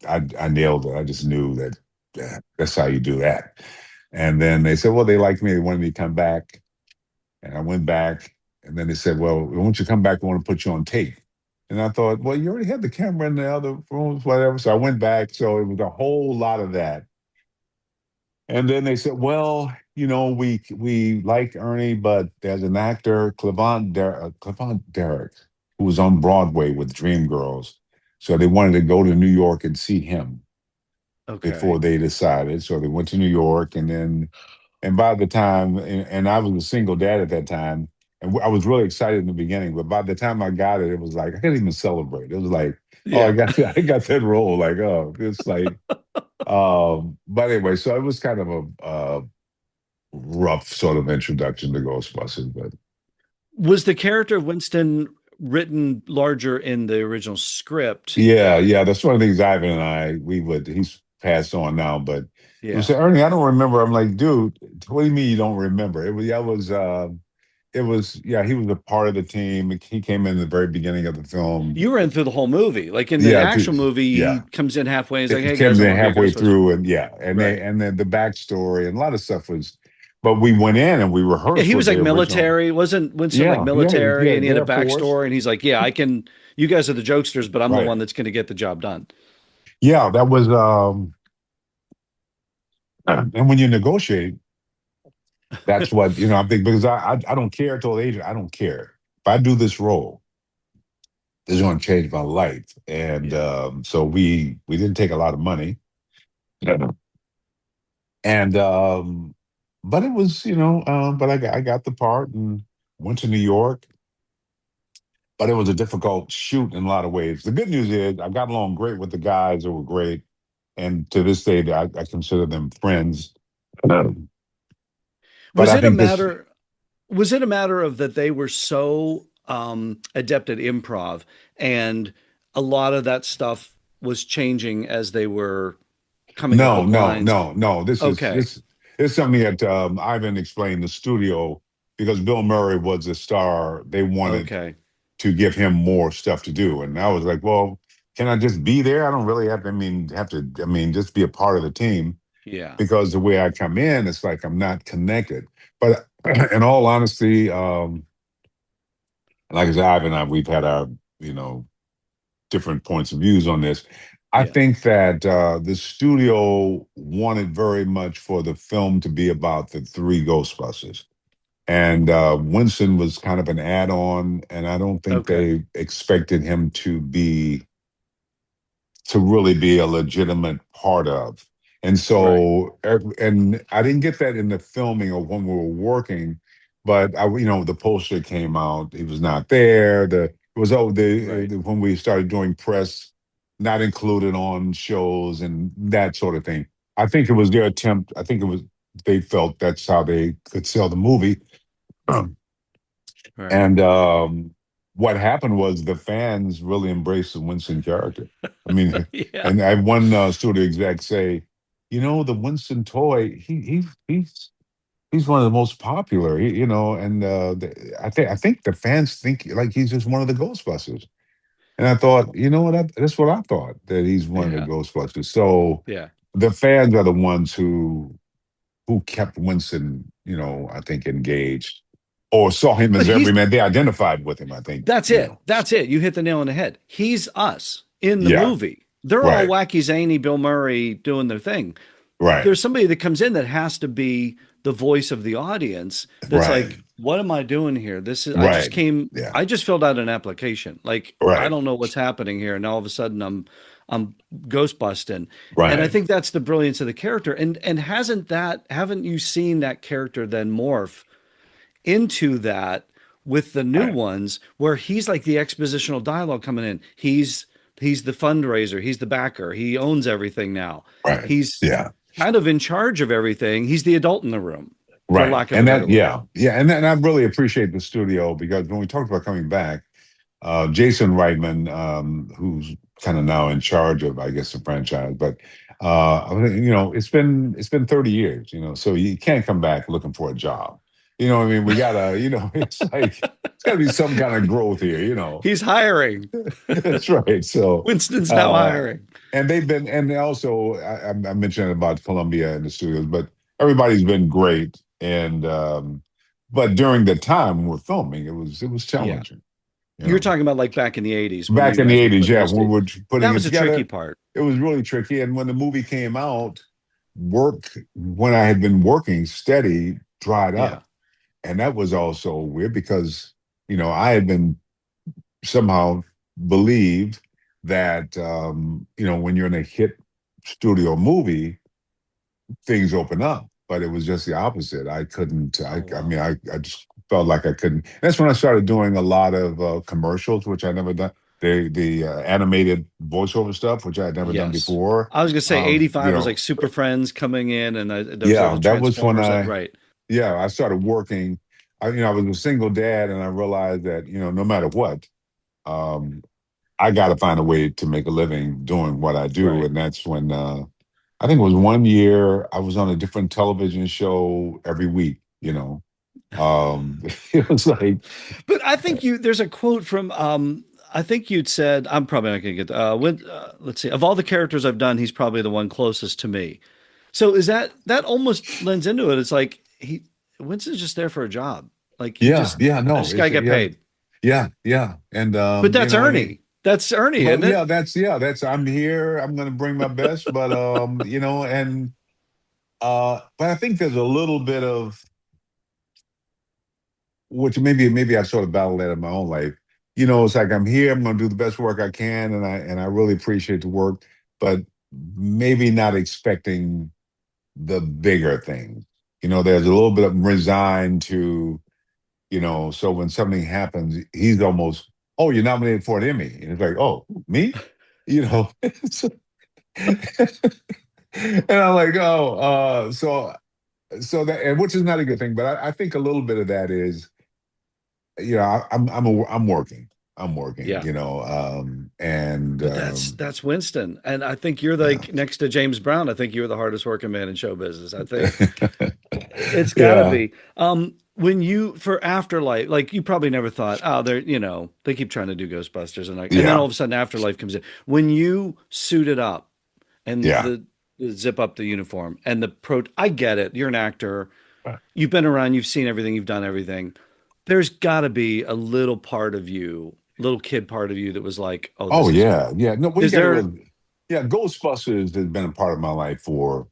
I nailed it. I just knew that that's how you do that. And then they said, well, they liked me. They wanted me to come back, and I went back, and then they said, well, once you come back, we want to put you on tape. And I thought, well, you already had the camera in the other rooms, whatever. So I went back. So it was a whole lot of that. And then they said, well, we like Ernie, but there's an actor, Clevon Derrick, who was on Broadway with Dreamgirls. So they wanted to go to New York and see him before Okay. they decided. So they went to New York, and by the time, and I was a single dad at that time, and I was really excited in the beginning, but by the time I got it, it was like I couldn't even celebrate. It was like, oh, Yeah. I got that role. Like, oh, it's like, but anyway, so it was kind of a rough sort of introduction to Ghostbusters, but Was the character of Winston written larger in the original script? yeah, yeah, that's one of the things Ivan and I he's passed on now, but he would Yeah. say, Ernie, I don't remember. I'm like, dude, what do you mean you don't remember? It was, yeah, he was a part of the team. He came in the very beginning of the film. You were in through the whole movie. Like in the Yeah, actual movie, he yeah. comes in halfway. He's like, It "Hey came guys, I in want to be a halfway Ghostbuster." through, and yeah, Right. and then the backstory and a lot of stuff was, but we went in and we Yeah, rehearsed he with was the like original. military. Wasn't Winston like Yeah, yeah, military yeah, and he had a Air Force, backstory and he's like, "Yeah, I can you guys are the jokesters, but I'm the right? one that's going to get the job done." Yeah, that was, and when you negotiate, that's what I think because I don't care till the agent. I don't care if I do this role. This is going to change my life, and Yeah. so we didn't take a lot of money, and but it was, but I got the part and went to New York. But it was a difficult shoot in a lot of ways. The good news is I got along great with the guys; they were great, and to this day, I consider them friends. Um, But Was I it a think this, matter was it a matter of that they were so adept at improv and a lot of that stuff was changing as they were coming up no, with no, lines? no, no. This is Okay. this is something that Ivan explained the studio because Bill Murray was a star. They wanted Okay. to give him more stuff to do. And I was like, well, can I just be there? I don't really have to, just be a part of the team Yeah. because the way I come in, it's like I'm not connected. But in all honesty, like I said, Ivan and I, we've had our, you know, different points of views on this. I Yeah. think that the studio wanted very much for the film to be about the three Ghostbusters. And Winston was kind of an add-on, and I don't think Okay. they expected him to really be a legitimate part of. And Right. so, and I didn't get that in the filming or when we were working, but the poster came out. He was not there. It was Right. when we started doing press, not included on shows and that sort of thing. I think it was their attempt. I think it was they felt that's how they could sell the movie. Right. And what happened was the fans really embraced the Winston character. I mean, Yeah. and I had one studio exec say, the Winston toy, he's one of the most popular, and I think the fans think like he's just one of the Ghostbusters. And I thought, you know what, that's what I thought, that he's one of the Yeah. Ghostbusters. So Yeah. the fans are the ones who kept Winston, I think engaged or saw him But as he's everyman. They identified with him, I think, That's it. That's it. You hit the nail on the head. He's us in the Yeah, movie. They're all right, wacky, zany, Bill Murray doing their thing. right, There's somebody that comes in that has to be the voice of the audience that's right, like, what am I doing here? right. Yeah, I just filled out an application. Like, I right, don't know what's happening here. And all of a sudden I'm ghost busting. And I right, think that's the brilliance of the character. And haven't you seen that character then morph into that with the new right, ones where he's like the expositional dialogue coming in. He's the fundraiser, he's the backer, he owns everything now. right. He's Yeah, kind of in charge of everything. He's the adult in the room, for right. lack of a And better that, word. yeah, yeah. And I really appreciate the studio because when we talked about coming back, Jason Reitman, who's kind of now in charge of, I guess, the franchise, but it's been 30 years, so you can't come back looking for a job. You know what I mean? We gotta, it's like it's gotta be some kind of growth here. He's hiring. That's right. So, Winston's now uh, hiring. and also I mentioned about Columbia and the studios, but everybody's been great. And but during the time when we're filming, it was Yeah. challenging. You You're know, talking about like back in the 80s when back you in the guys were '80s, putting yeah, these when we were that putting it was the tricky together, part. it was really tricky. And when the movie came out, work when I had been working steady dried Yeah. up, and that was also weird because I had been somehow believed that when you're in a hit studio movie, things open up. But it was just the opposite. I couldn't. Oh I wow. mean, I just felt like I couldn't. That's when I started doing a lot of commercials, which I never done. The animated voiceover stuff, which I had never done Yes. before. I was gonna say Um, you 85 was like know, Super Friends coming in, and there was yeah, the that was when Transformers. Right. I started working. I was a single dad, and I realized that no matter what, um, I got to find a way to make a living doing what I do, Right. and that's when I think it was one year I was on a different television show every week. It was like, But I think there's a quote from I think you'd said I'm probably not gonna get let's see, of all the characters I've done, he's probably the one closest to me. So is that almost lends into it? It's like Winston's just there for a job. Like yeah, yeah, I no, just gotta it's get yeah, paid. yeah, yeah, and But that's and he, Ernie. That's Ernie, but isn't it? that's I'm here. I'm going to bring my best, but and but I think there's a little bit of which maybe I sort of battled that in my own life. It's like I'm here, I'm gonna do the best work I can, and I really appreciate the work, but maybe not expecting the bigger thing. There's a little bit of resigned to, so when something happens, he's almost, oh, you're nominated for an Emmy. And it's like, oh, me? You know, and I'm like, oh, so that, and which is not a good thing, but I think a little bit of that is, I'm working, Yeah. and But that's Winston. And I think you're like next to James Brown. I think you're the hardest working man in show business. I think yeah, it's gotta yeah, be. When you for Afterlife, like you probably never thought, oh, they keep trying to do Ghostbusters and then yeah, all of a sudden Afterlife comes in. When you suited up and yeah. the zip up the uniform and I get it. You're an actor. Right. You've been around, you've seen everything, you've done everything. There's gotta be a little part of you, little kid part of you that was like, oh, Oh this is yeah, yeah. No, well, you is got to there really, yeah. Ghostbusters has been a part of my life for,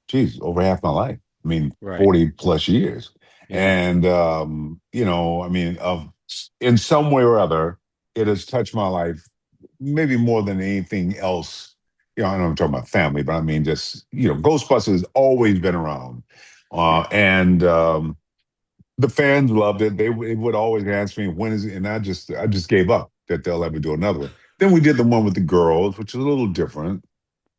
geez, over half my life. I mean, right. 40 plus years. Yeah. And, I mean, in some way or other, it has touched my life maybe more than anything else. I know I'm talking about family, but I mean, just, Ghostbusters has always been around. Yeah. And the fans loved it. They would always ask me, when is it? And I just gave up that they'll ever do another one. Then we did the one with the girls, which is a little different.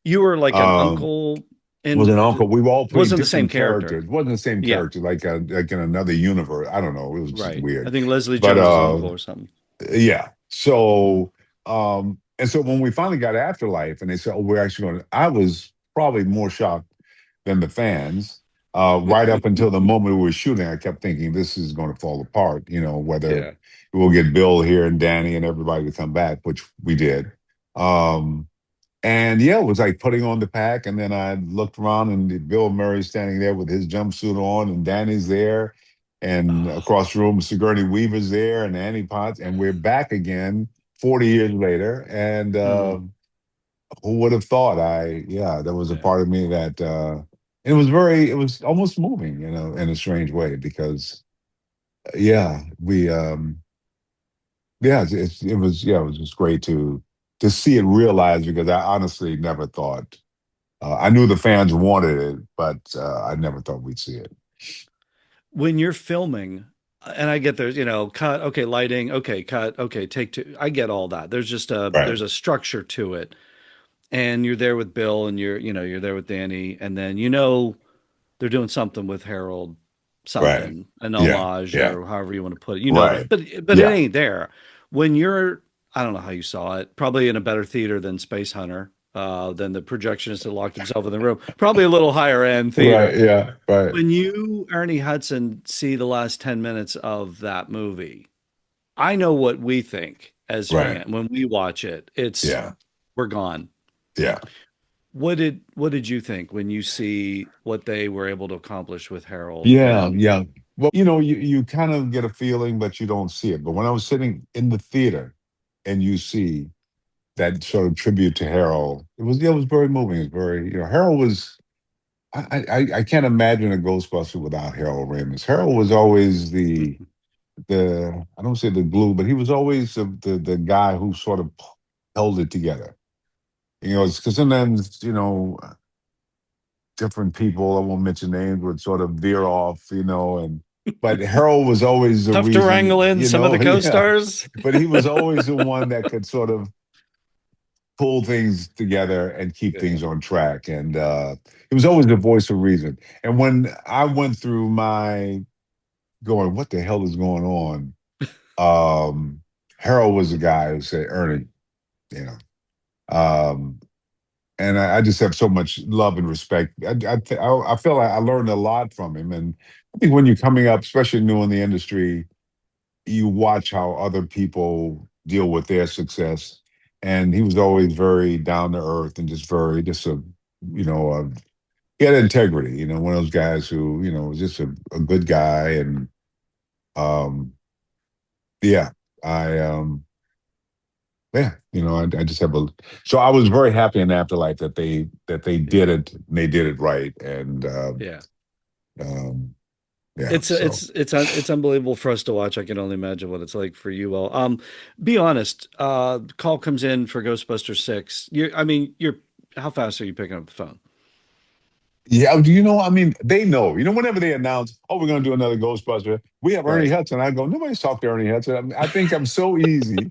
You were like an Um, uncle was and an uncle. We all played wasn't the same different character. characters. It wasn't the same Yeah. character, like in another universe. I don't know. It was just Right. I weird. think Leslie But Jones is uncle or something. yeah. Mhm. And so when we finally got Afterlife and they said, oh, we're actually going to, I was probably more shocked than the fans. Right up until the moment we were shooting, I kept thinking this is going to fall apart, whether Yeah. we'll get Bill here and Danny and everybody to come back, which we did. Um, and yeah, it was like putting on the pack. And then I looked around and Bill Murray's standing there with his jumpsuit on, and Danny's there. And Oh, across the room, Sigourney Weaver's there and Annie Potts. And we're back again 40 years later. And mm, who would have thought? Yeah, there was a yeah. part of me that it was almost moving, in a strange way because, yeah, it was just great to see it realized because I honestly never thought. I knew the fans wanted it, but I never thought we'd see it. When you're filming, and I get there's, cut, okay, lighting, okay, cut, okay, take two. I get all that. Right, there's a structure to it. And you're there with Bill and you're there with Danny, and then they're doing something with Harold, right, something, an yeah, homage yeah, or however you want to put it. right, But it yeah, ain't there. When you're, I don't know how you saw it, probably in a better theater than Spacehunter, than the projectionist that locked himself in the room. Probably a little higher end theater. right, yeah, right, When you, Ernie Hudson, see the last 10 minutes of that movie, I know what we think as right, fans when we watch it. yeah, We're gone. yeah. What did you think when you see what they were able to accomplish with Harold? Yeah, And yeah. Well, you kind of get a feeling, but you don't see it. But when I was sitting in the theater and you see that sort of tribute to Harold, it was very moving. It was very, Harold was, I can't imagine a Ghostbuster without Harold Ramis. Harold was always I don't say the glue, but he was always the guy who sort of held it together. It's because sometimes, different people, I won't mention names, would sort of veer off, and but Harold was always the tough to wrangle reason, in some of the yeah. co-stars. But he was always the one that could sort of pull things together and keep Yeah. things on track. And he was always the voice of reason. And when I went through my going, what the hell is going on? Harold was the guy who said, Ernie, you know. Um, and I just have so much love and respect. I feel like I learned a lot from him, and I think when you're coming up, especially new in the industry, you watch how other people deal with their success, and he was always very down to earth and just a you know he had integrity. One of those guys who was just a good guy, and um, yeah, I yeah, I just have a. So I was very happy in Afterlife that they Yeah. did it. And they did it right, and Yeah. um, yeah. So It's unbelievable for us to watch. I can only imagine what it's like for you all. Be honest. Call comes in for Ghostbusters 6. I mean, you're how fast are you picking up the phone? Yeah, do you know? I mean, they know. You know, whenever they announce, "Oh, we're going to do another Ghostbuster," we have Ernie Right. Hudson. I go, nobody's talked to Ernie Hudson. I think I'm so easy.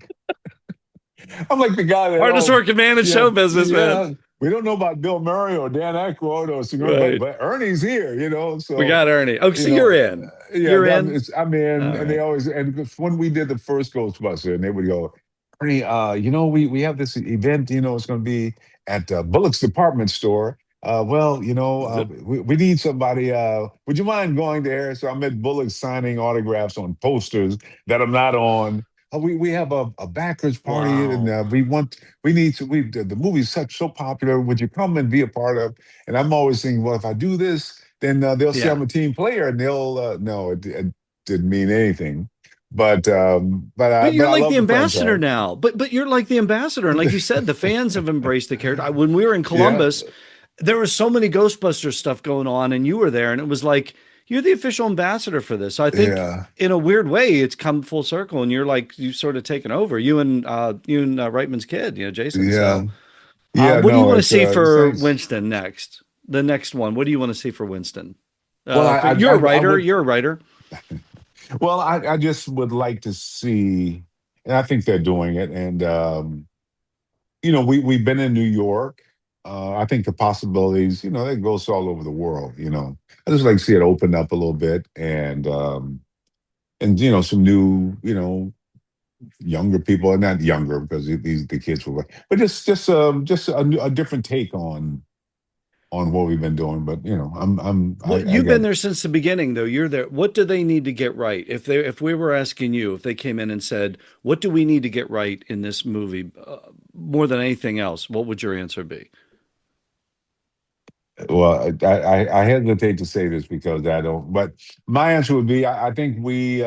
I'm like the guy that, Hardest oh, working man in yeah, show business, man. yeah. We don't know about Bill Murray or Dan Aykroyd or Sigourney, Right. but Ernie's here. We So got Ernie. Oh, you so you're know, in. yeah, You're in. I'm in, All and they right. always and when we did the first Ghostbuster, and they would go, Ernie, we have this event, it's going to be at Bullock's department store. Well, we need somebody. Would you mind going there? So I'm at Bullock's signing autographs on posters that I'm not on. We have a backers party, and Wow. we need to. The movie's so popular. Would you come and be a part of? And I'm always thinking, well, if I do this, then they'll see I'm Yeah. a team player, and they'll no, it didn't mean anything. But But you're I like the love the ambassador franchise. now. But you're like the ambassador, and like you said, the fans have embraced the character. When we were in Yeah, Columbus, there was so many Ghostbusters stuff going on, and you were there, and it was like you're the official ambassador for this. So I think, yeah, in a weird way, it's come full circle, and you've sort of taken over. You and Reitman's kid, Jason. yeah, So, yeah. what do you No, want to see it's for nice. Winston next? The next one. What do you want to see for Winston? Well, You're a I writer. would. You're a writer, Well, I just would like to see, and I think they're doing it. And we've been in New York. I think the possibilities, they go all over the world. I just like to see it open up a little bit, and some new, younger people, and not younger because these the kids were, but just a different take on what we've been doing. But What I you've got been there since the beginning, though. You're there. What do they need to get right? If we were asking you, if they came in and said, "What do we need to get right in this movie more than anything else?" What would your answer be? well, I hesitate to say this because I don't. But my answer would be I think we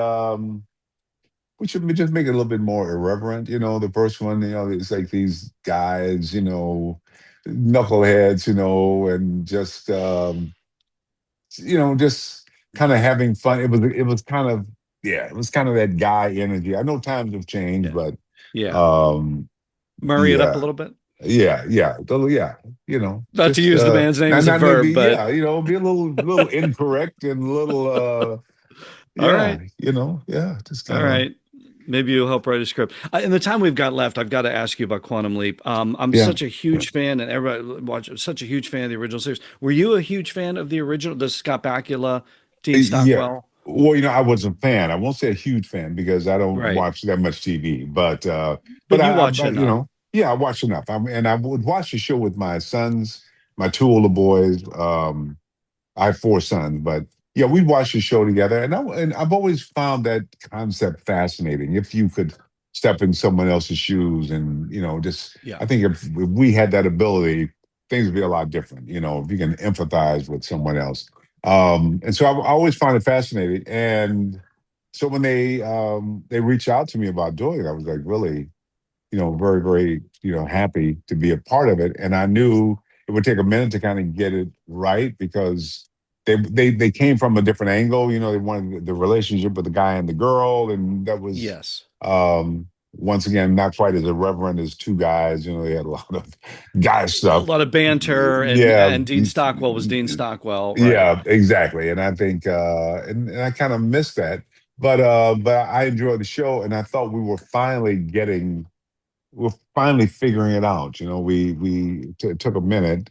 should just make it a little bit more irreverent. The first one, it's like these guys, knuckleheads, and just kind of having fun. It was kind of, yeah, it was kind of that guy energy. I know times have changed, Yeah, but yeah. um, Murray it up a yeah, little bit. yeah. Not to Just use the man's name as a not maybe, verb, but yeah, be a little incorrect and a little all right. yeah, just All kind of, right. Maybe you'll help write a script. In the time we've got left, I've got to ask you about Quantum Leap. I'm yeah. such a huge fan, and everybody watch such a huge fan of the original series. Were you a huge fan of the original, the Scott Bakula, Dean Yeah. Stockwell? Well, I was a fan. I won't say a huge fan because I don't Right. watch that much TV, but But you watched enough. yeah, I watch enough. And I would watch the show with my sons, my two older boys. I have four sons, but yeah, we'd watch the show together, and I've always found that concept fascinating. If you could step in someone else's shoes, and just Yeah. I think if we had that ability, things would be a lot different. If you can empathize with someone else, and so I always find it fascinating. And so when they reached out to me about doing it, I was like really very, very, happy to be a part of it. And I knew it would take a minute to kind of get it right because they came from a different angle. They wanted the relationship with the guy and the girl, and that was Yes. once again not quite as irreverent as two guys. They had a lot of guy A stuff. lot of banter, and Yeah, Dean Stockwell was Dean Stockwell, right? yeah, exactly. And I think and I kind of missed that. But I enjoyed the show, and I thought we're finally figuring it out. It took a minute,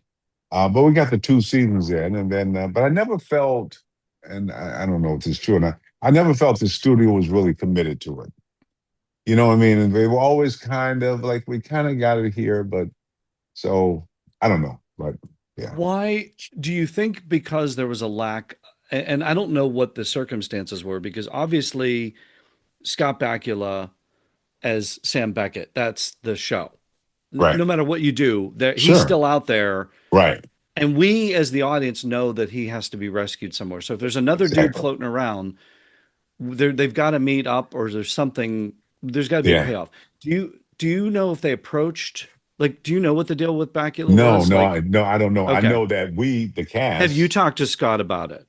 but we got the two seasons in, and then but I never felt, and I don't know if this is true or not. I never felt the studio was really committed to it. You know what I mean? And they were always kind of like, we kind of got it here, but so I don't know, but yeah, Why do you think? Because there was a lack, and I don't know what the circumstances were, because obviously Scott Bakula as Sam Beckett, that's the show. right, No matter what you do, there he's sure, still out there, right, and we as the audience know that he has to be rescued somewhere. So if there's another dude exactly, floating around, they've got to meet up, or there's something. There's got to be a yeah. payoff. Do you know if they approached? Like, do you know what the deal with Bakula No, was? no, Like, I don't know. I okay, know that the have you cast. talked to Scott about it?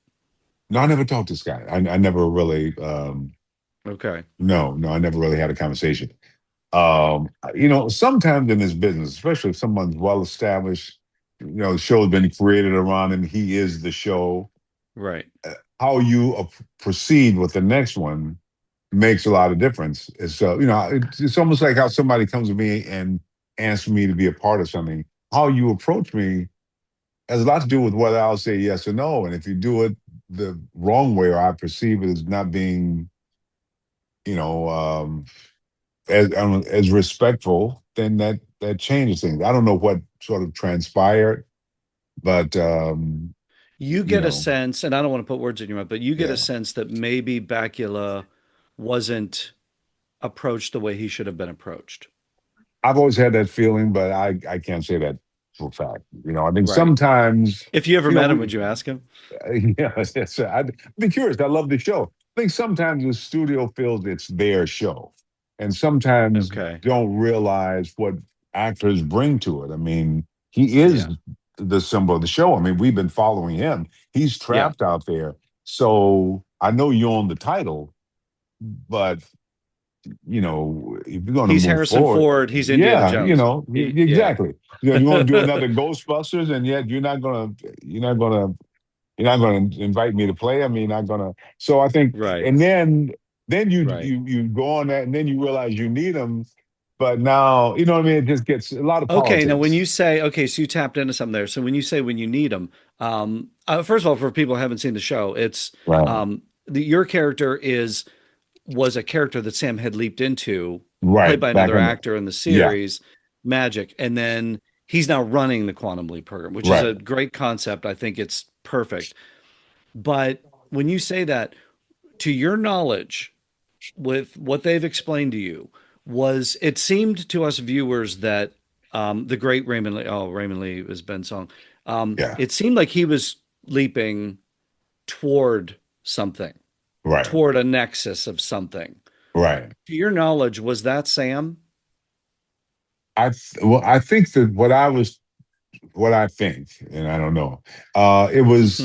No, I never talked to this guy. I never really. Okay. No, no, I never really had a conversation. Sometimes in this business, especially if someone's well established, the show's been created around him. He is the show. Right. How you proceed with the next one makes a lot of difference. So, it's almost like how somebody comes to me and asks me to be a part of something. How you approach me has a lot to do with whether I'll say yes or no. And if you do it the wrong way, or I perceive it as not being, you know, as respectful, then that changes things. I don't know what sort of transpired, but You you get a know, sense, and I don't want to put words in your mouth, but you get a yeah. sense that maybe Bakula wasn't approached the way he should have been approached. I've always had that feeling, but I can't say that for a fact. I think Right. sometimes, If you ever met him, we would you ask him? yeah, I'd be curious. I love the show. I think sometimes the studio feels it's their show, and sometimes Okay. don't realize what actors bring to it. I mean, he is Yeah. the symbol of the show. I mean, we've been following him. He's Yeah. trapped out there. So I know you own the title, but if you're going to He's move Harrison forward, Ford. He's Indiana yeah, Jones. Yeah. exactly. You want to do another Ghostbusters, and yet you're not gonna invite me to play. I mean, not gonna. So I think, Right. and then you Right. you you go on that, and then you realize you need them, but now you know what I mean. It just gets a lot of Okay. Now, when politics. you say, okay, so you tapped into something there. So when you say when you need him, first of all, for people who haven't seen the show, it's Right, your character was a character that Sam had leaped into, played right. by Back another in the actor in the yeah, series, Magic, and then he's now running the Quantum Leap program, which is right. a great concept. I think it's perfect. But when you say that, to your knowledge, with what they've explained to you, was it seemed to us viewers that the great Raymond Lee, oh, Raymond Lee is Ben Song, Yeah, it seemed like he was leaping toward something, right, toward a nexus of something. right. To your knowledge, was that Sam? I think that what I think, and I don't know,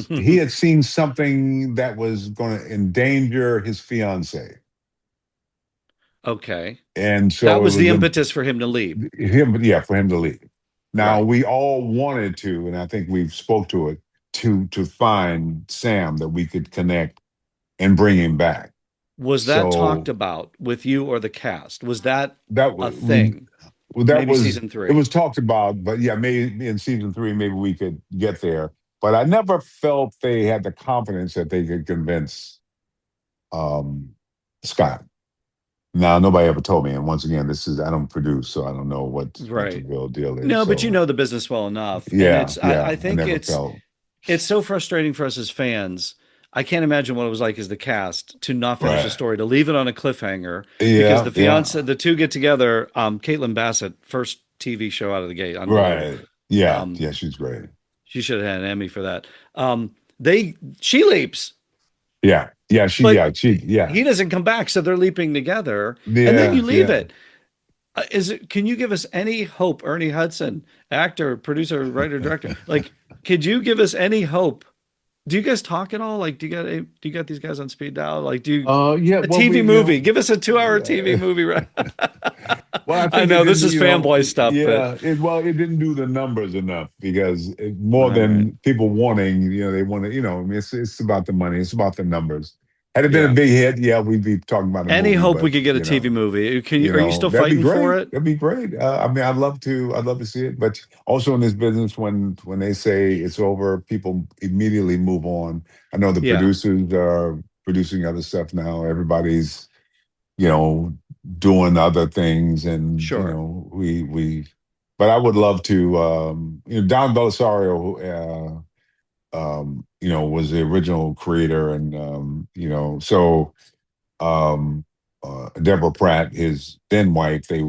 he had seen something that was going to endanger his fiance, Okay. and That so it was the was impetus for him to leap. yeah, for him to leave. Now Right. we all wanted to, and I think we've spoke to it to find Sam that we could connect and bring him back. Was that talked So about with you or the cast? Was that that a we thing? well, that Maybe was season it three. was talked about, but yeah, maybe in season three, maybe we could get there. But I never felt they had the confidence that they could convince um, Scott. Now, nobody ever told me, and once again, I don't produce, so I don't know what the Right. real deal is. No, but you So know the business well enough. And yeah, I yeah, I think never felt it's so frustrating for us as fans. I can't imagine what it was like as the cast to not finish a right. story, to leave it on a cliffhanger because Yeah, the yeah, two get together. Caitlin Bassett, first TV show out of the gate, unbelievable. right. Yeah, Um, yeah, she's great. she should have had an Emmy for that. She leaps, Yeah, but yeah, he doesn't come back, so they're leaping together, and then you yeah, leave yeah. it. Is it? Can you give us any hope, Ernie Hudson, actor, producer, writer, director? Like, could you give us any hope? Do you guys talk at all? Like, do you got these guys on speed dial? Like, Yeah. a Well, TV movie? Give us a 2 hour TV yeah. movie, right? Well, I I think it know this didn't, is fanboy stuff, but yeah, it didn't do the numbers enough because more all right, than people wanting, they want to, I mean, it's about the money, it's about the numbers. Had it been a yeah. big hit, yeah, we'd be talking about a Any movie, hope we but could get a TV movie? Are you still that'd be fighting for great. it? That'd be great. I mean, I'd love to see it, but also in this business, when they say it's over, people immediately move on. I know the Yeah, producers are producing other stuff now. Everybody's you know, doing other things. And, sure. but I would love to, Don Belisario, was the original creator. And, so Deborah Pratt, his then wife, they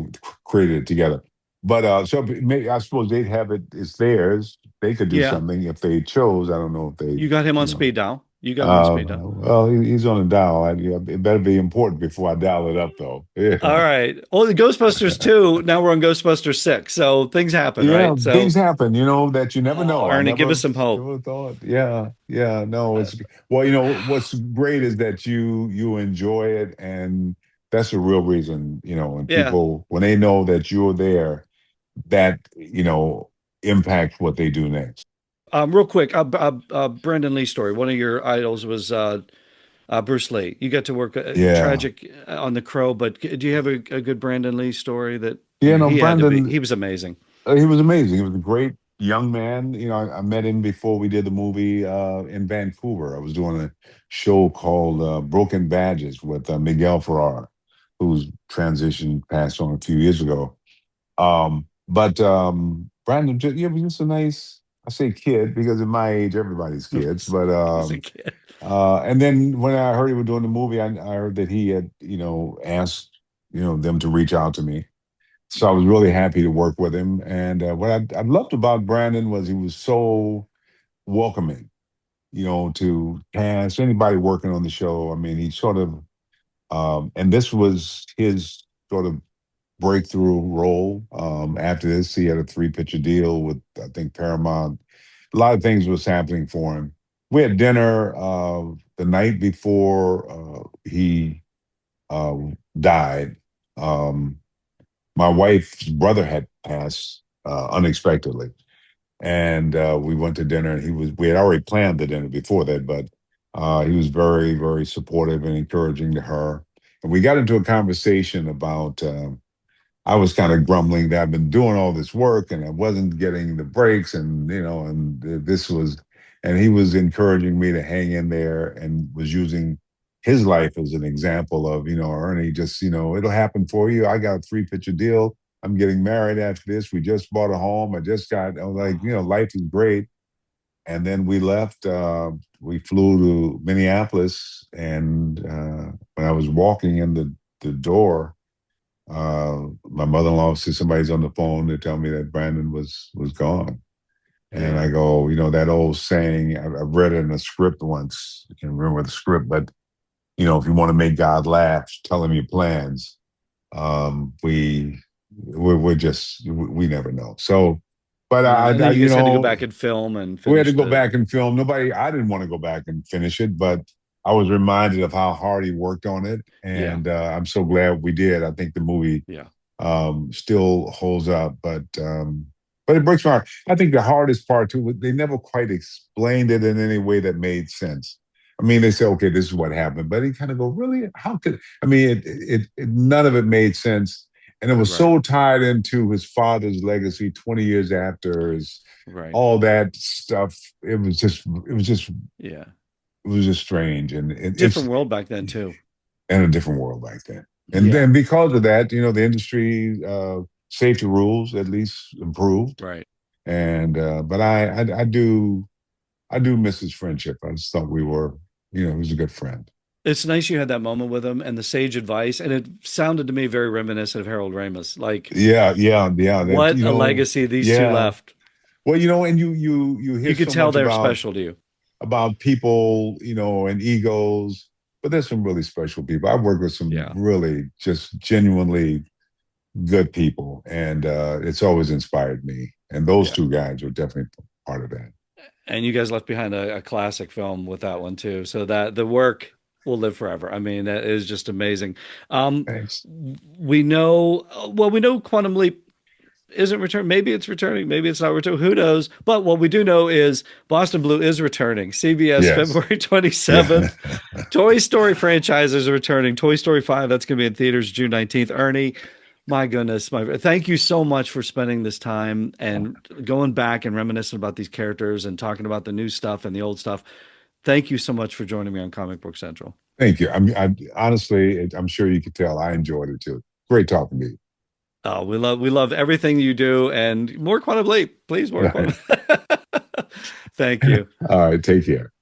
created it together. But so maybe I suppose they'd have it, it's theirs. They could do Yeah, something if they chose. I don't know if they, you got him on you know, speed dial. You got him on speed dial. well, he's on a dial. It better be important before I dial it up, though. All Yeah, right. Well, the Ghostbusters 2, now we're on Ghostbusters 6. So things happen, yeah. right? Things So, happen, that you never oh, know. I Ernie, give us never, some hope. never thought. Yeah, yeah. No, Uh, it's well. What's great is that you enjoy it, and that's the real reason. When yeah. people when they know that you're there, that impact what they do next. Real quick, Brandon Lee story. One of your idols was Bruce Lee. You got to work Yeah. tragic on The Crow, but do you have a good Brandon Lee story that Yeah, no, he had to be? Brandon, He was amazing. he was amazing. He was a great young man. I met him before we did the movie in Vancouver. I was doing a show called Broken Badges with Miguel Ferrar, who's transitioned, passed on a few years ago. But Brandon, yeah, he was just a nice, I say kid because at my age, everybody's kids. But As a kid. and then when I heard he was doing the movie, I heard that he had, asked, them to reach out to me. So I was really happy to work with him. And what I loved about Brandon was he was so welcoming, to cast anybody working on the show. I mean, he sort of, and this was his sort of breakthrough role. After this, he had a three-picture deal with, I think, Paramount. A lot of things was happening for him. We had dinner the night before he uh, died. Um, my wife's brother had passed unexpectedly, and we went to dinner. And we had already planned the dinner before that, but he was very, very supportive and encouraging to her. And we got into a conversation about. I was kind of grumbling that I've been doing all this work and I wasn't getting the breaks, and this was, and he was encouraging me to hang in there and was using his life as an example of, Ernie, just, it'll happen for you. I got a three-picture deal. I'm getting married after this. We just bought a home. I was like, life is great. And then we left. We flew to Minneapolis, and when I was walking in the door, my mother-in-law said somebody's on the phone to tell me that Brandon was gone. And I Yeah. go, that old saying, I've read it in a script once. I can't remember the script, but if you want to make God laugh, tell him your plans. Um, we we're just we never know. So, but No, and then I you guys had to go back and film and we had to finish go the. back and film. I didn't want to go back and finish it, but I was reminded of how hard he worked on it, Yeah. and I'm so glad we did. I think the movie Yeah. still holds up, but it breaks my heart. I think the hardest part too, they never quite explained it in any way that made sense. I mean, they say, okay, this is what happened, but he kind of go, really? How could? I mean, none of it made sense, and it was Right. so tied into his father's legacy 20 years after his Right. all that stuff. Yeah. It was just strange, and it's Different world back then too. in a different world back then. And Yeah. then because of that, the industry safety rules at least improved. Right. And but I do miss his friendship. I just thought we were, he was a good friend. It's nice you had that moment with him and the sage advice, and it sounded to me very reminiscent of Harold Ramis. Like, Yeah, yeah, yeah. That what a legacy these two yeah. left. Well, and you hear You could so tell much they're special to you. about people, and egos, but there's some really special people. I've worked with some Yeah. really just genuinely good people, and it's always inspired me. And those Yeah. two guys are definitely part of that. And you guys left behind a classic film with that one too. So that the work will live forever. I mean, that is just amazing. Um, Thanks. we know, well, we know Quantum Leap isn't returning. Maybe it's returning. Maybe it's not returning. Who knows? But what we do know is Boston Blue is returning. CBS, Yes. February Yeah. 27th. Toy Story franchise is returning. Toy Story 5, that's going to be in theaters June 19th. Ernie, my goodness, thank you so much for spending this time and going back and reminiscing about these characters and talking about the new stuff and the old stuff. Thank you so much for joining me on Comic Book Central. Thank you. I honestly, I'm sure you could tell I enjoyed it too. Great talking to We love everything you do and more Quantum Leap, please, more you. Quantum. Thank you. All right. Take care.